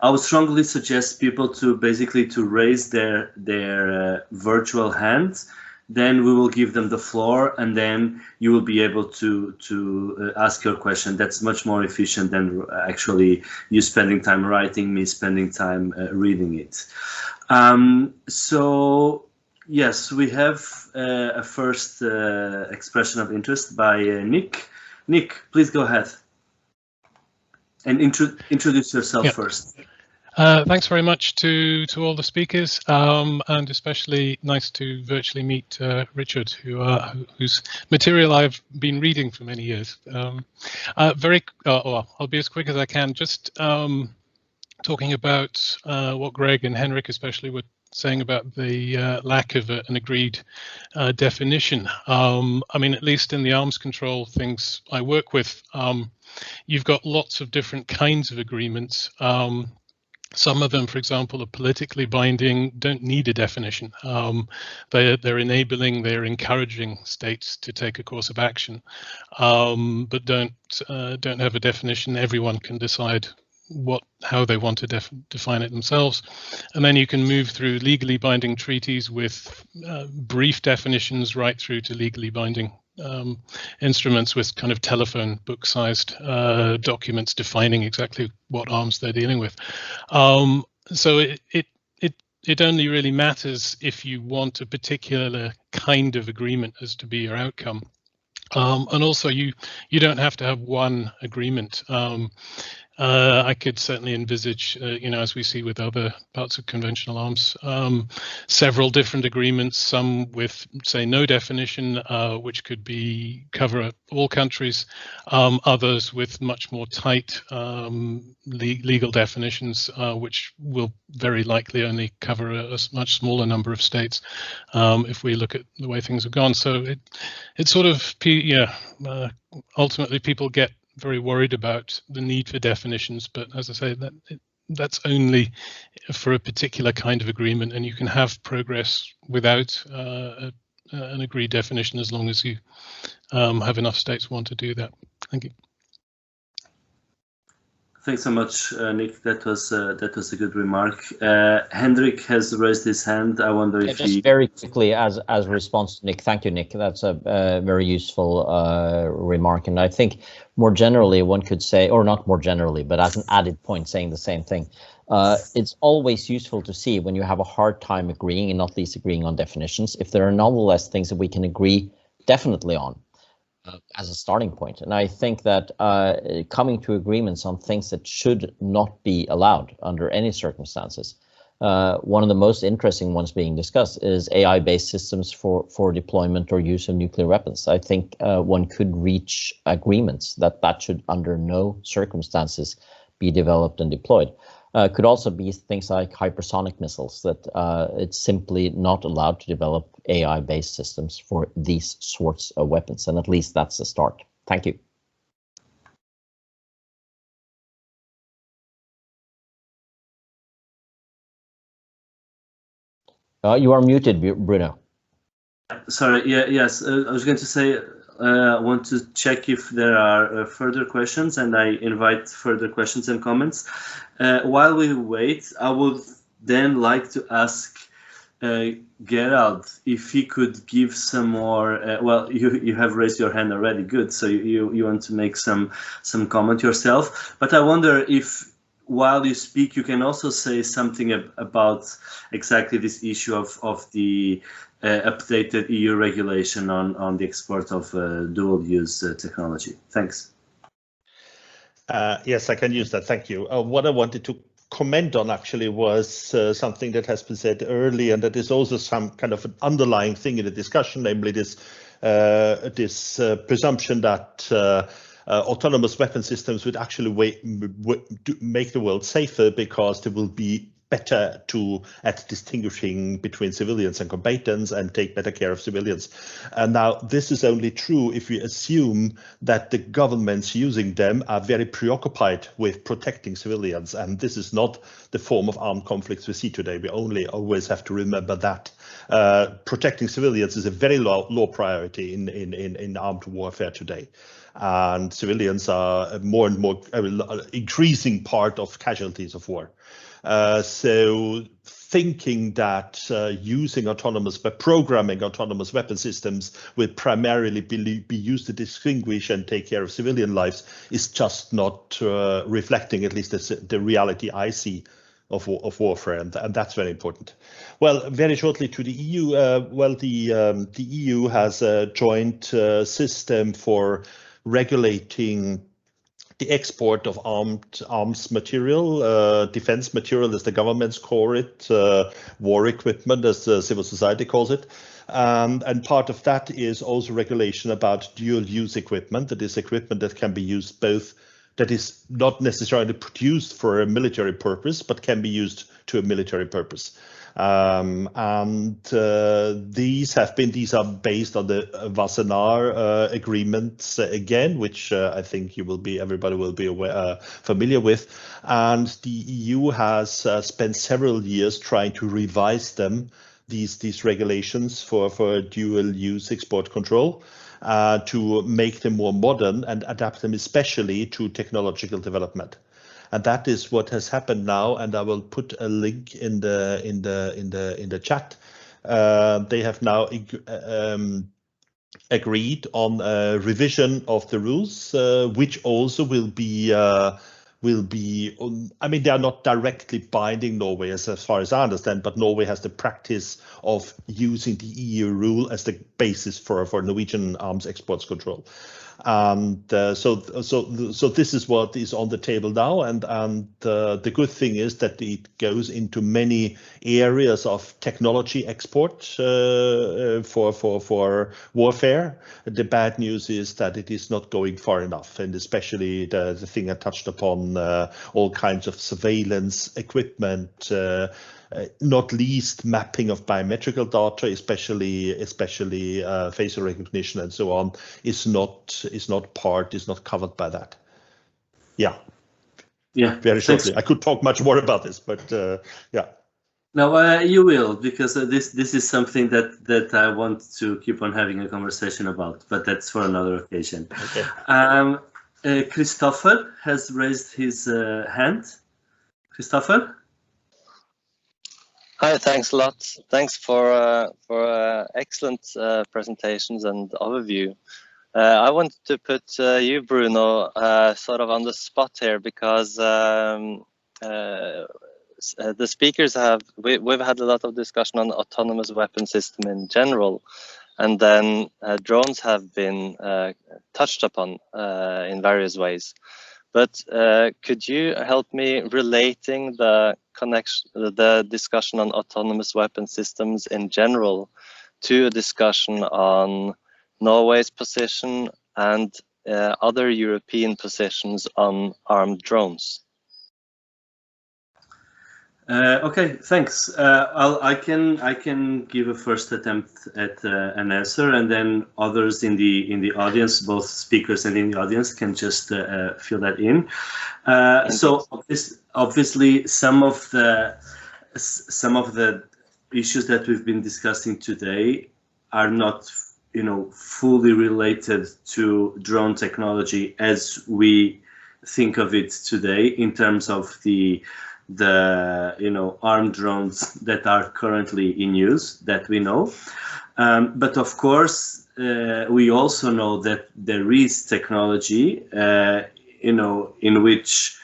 I would strongly suggest people to raise their virtual hand. Then we will give them the floor, and then you will be able to ask your question. That's much more efficient than actually you spending time writing, me spending time reading it. So yes, we have a first expression of interest by Nick. Nick, please go ahead and introduce yourself first. Thanks very much to all the speakers, and especially nice to virtually meet Richard, whose material I've been reading for many years. I'll be as quick as I can. Just talking about what Greg and Henrik especially were saying about the lack of an agreed definition. I mean, at least in the arms control things I work with, you've got lots of different kinds of agreements. Some of them, for example, are politically binding, don't need a definition. They're enabling, they're encouraging states to take a course of action, but don't have a definition. Everyone can decide how they want to define it themselves. And then you can move through legally binding treaties with brief definitions right through to legally binding instruments with kind of telephone book-sized documents defining exactly what arms they're dealing with. So it only really matters if you want a particular kind of agreement as to be your outcome. And also you don't have to have one agreement. I could certainly envisage, as we see with other parts of conventional arms, several different agreements, some with, say, no definition, which could cover all countries, others with much more tight legal definitions, which will very likely only cover a much smaller number of states, if we look at the way things have gone. So it's sort of, ultimately people get very worried about the need for definitions, but as I say, that's only for a particular kind of agreement, and you can have progress without an agreed definition as long as you have enough states want to do that. Thank you. Thanks so much, Nick. That was a good remark. Hendrik has raised his hand. I wonder if just very quickly as a response to Nick. Thank you, Nick. That's a very useful remark. And I think more generally, one could say, or not more generally, but as an added point, saying the same thing. It's always useful to see when you have a hard time agreeing, and not least agreeing on definitions, if there are nonetheless things that we can agree definitely on. As a starting point. And I think that coming to agreements on things that should not be allowed under any circumstances. One of the most interesting ones being discussed is AI-based systems for deployment or use of nuclear weapons. I think one could reach agreements that should under no circumstances be developed and deployed. Could also be things like hypersonic missiles, that it's simply not allowed to develop AI-based systems for these sorts of weapons, and at least that's a start. Thank you. You are muted, Bruno. Sorry, yes, I was going to say, I want to check if there are further questions, and I invite further questions and comments. While we wait, I would then like to ask Gerald if he could give some more. Well, you have raised your hand already. Good. So you want to make some comment yourself. But I wonder if while you speak, you can also say something about exactly this issue of the updated EU regulation on the export of dual-use technology. Thanks. Yes, I can use that. Thank you. What I wanted to comment on actually was something that has been said earlier, and that is also some kind of an underlying thing in the discussion, namely this presumption that autonomous weapon systems would actually make the world safer because they will be better at distinguishing between civilians and combatants and take better care of civilians. And now this is only true if we assume that the governments using them are very preoccupied with protecting civilians. And this is not the form of armed conflicts we see today. We always have to remember that. Protecting civilians is a very low priority in armed warfare today. And civilians are more and more increasing part of casualties of war. So thinking that programming autonomous weapon systems will primarily be used to distinguish and take care of civilian lives is just not reflecting, at least the reality I see of warfare, and that's very important. Well, very shortly to the EU. The EU has a joint system for regulating the export of arms material, defense material as the governments call it, war equipment as the civil society calls it. And part of that is also regulation about dual-use equipment, that is equipment that can be used both, that is not necessarily produced for a military purpose, but can be used to a military purpose. These are based on the Wassenaar agreements again, which I think everybody will be familiar with. And the EU has spent several years trying to revise them, these regulations for dual-use export control, to make them more modern and adapt them especially to technological development. And that is what has happened now, and I will put a link in the chat. They have now agreed on a revision of the rules, which also will be. I mean, they are not directly binding Norway, as far as I understand, but Norway has the practice of using the EU rule as the basis for Norwegian arms exports control. And so this is what is on the table now, and the good thing is that it goes into many areas of technology export for warfare. The bad news is that it is not going far enough, and especially the thing I touched upon, all kinds of surveillance equipment. Not least mapping of biometrical data, especially facial recognition and so on, is not covered by that. Yeah. Very shortly. Thanks. I could talk much more about this, but yeah. No, you will, because this is something that I want to keep on having a conversation about, but that's for another occasion. Okay. Christopher has raised his hand. Christopher? Hi, thanks a lot. Thanks for excellent presentations and overview. I wanted to put you, Bruno, sort of on the spot here, because the speakers we've had a lot of discussion on autonomous weapon system in general, and then drones have been touched upon in various ways. But could you help me relating the discussion on autonomous weapon systems in general to a discussion on Norway's position and other European positions on armed drones? Okay, thanks. I can give a first attempt at an answer, and then others in the audience, both speakers and in the audience, can just fill that in. So obviously, some of the issues that we've been discussing today are not, fully related to drone technology as we think of it today in terms of the armed drones that are currently in use that we know, but of course we also know that there is technology in which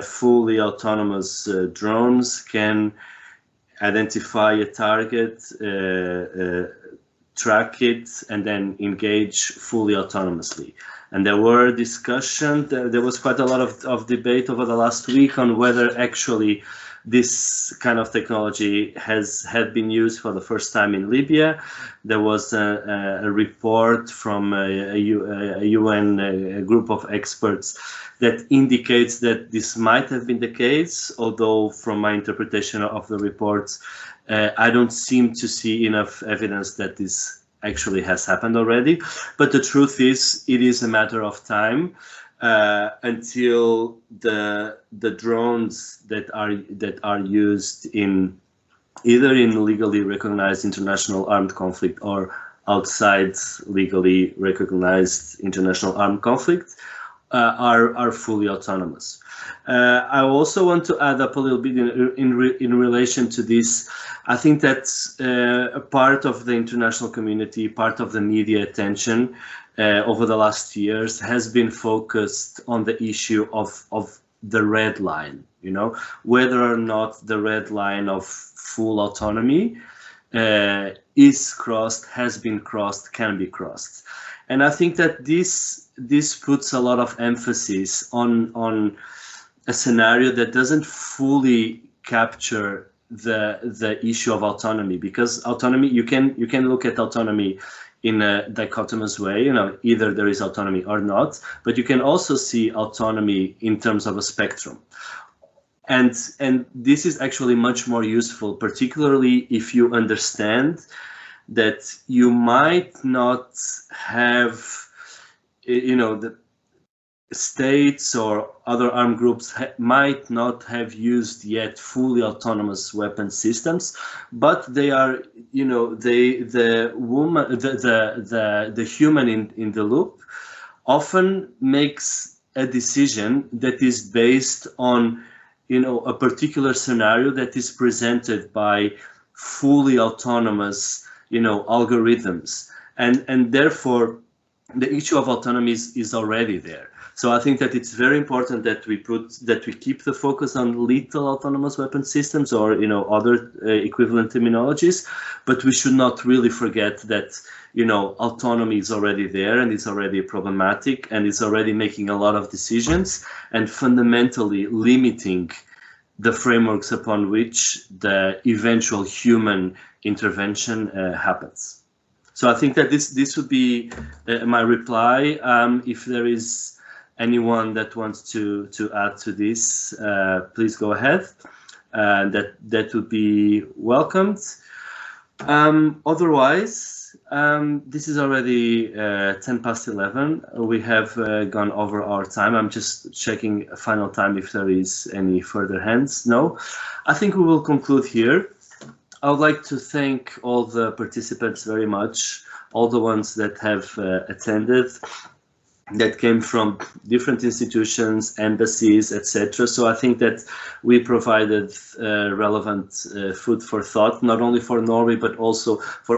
fully autonomous drones can identify a target, track it, and then engage fully autonomously. And there were discussions, there was quite a lot of debate over the last week on whether actually this kind of technology had been used for the first time in Libya. There was a report from a UN group of experts that indicates that this might have been the case, although from my interpretation of the reports, I don't seem to see enough evidence that this actually has happened already. But the truth is, it is a matter of time until the drones that are used in either in legally recognized international armed conflict or outside legally recognized international armed conflict are fully autonomous. I also want to add up a little bit in relation to this. I think that a part of the international community, part of the media attention over the last years has been focused on the issue of the red line, whether or not the red line of full autonomy is crossed, has been crossed, can be crossed. And I think that this puts a lot of emphasis on a scenario that doesn't fully capture the issue of autonomy, because autonomy, you can look at autonomy in a dichotomous way, either there is autonomy or not, but you can also see autonomy in terms of a spectrum. And this is actually much more useful, particularly if you understand that you might not have, the states or other armed groups might not have used yet fully autonomous weapon systems, but they are, the human in the loop often makes a decision that is based on, a particular scenario that is presented by fully autonomous, algorithms, and therefore the issue of autonomy is already there. So I think that it's very important that we keep the focus on lethal autonomous weapon systems or other equivalent terminologies, but we should not really forget that autonomy is already there and it's already problematic and it's already making a lot of decisions and fundamentally limiting the frameworks upon which the eventual human intervention happens. So I think that this would be my reply. If there is anyone that wants to add to this, please go ahead. That would be welcomed. Otherwise, this is already 10 past 11. We have gone over our time. I'm just checking a final time if there is any further hands. No, I think we will conclude here. I would like to thank all the participants very much, all the ones that have attended, that came from different institutions, embassies, etc. So I think that we provided relevant food for thought, not only for Norway, but also for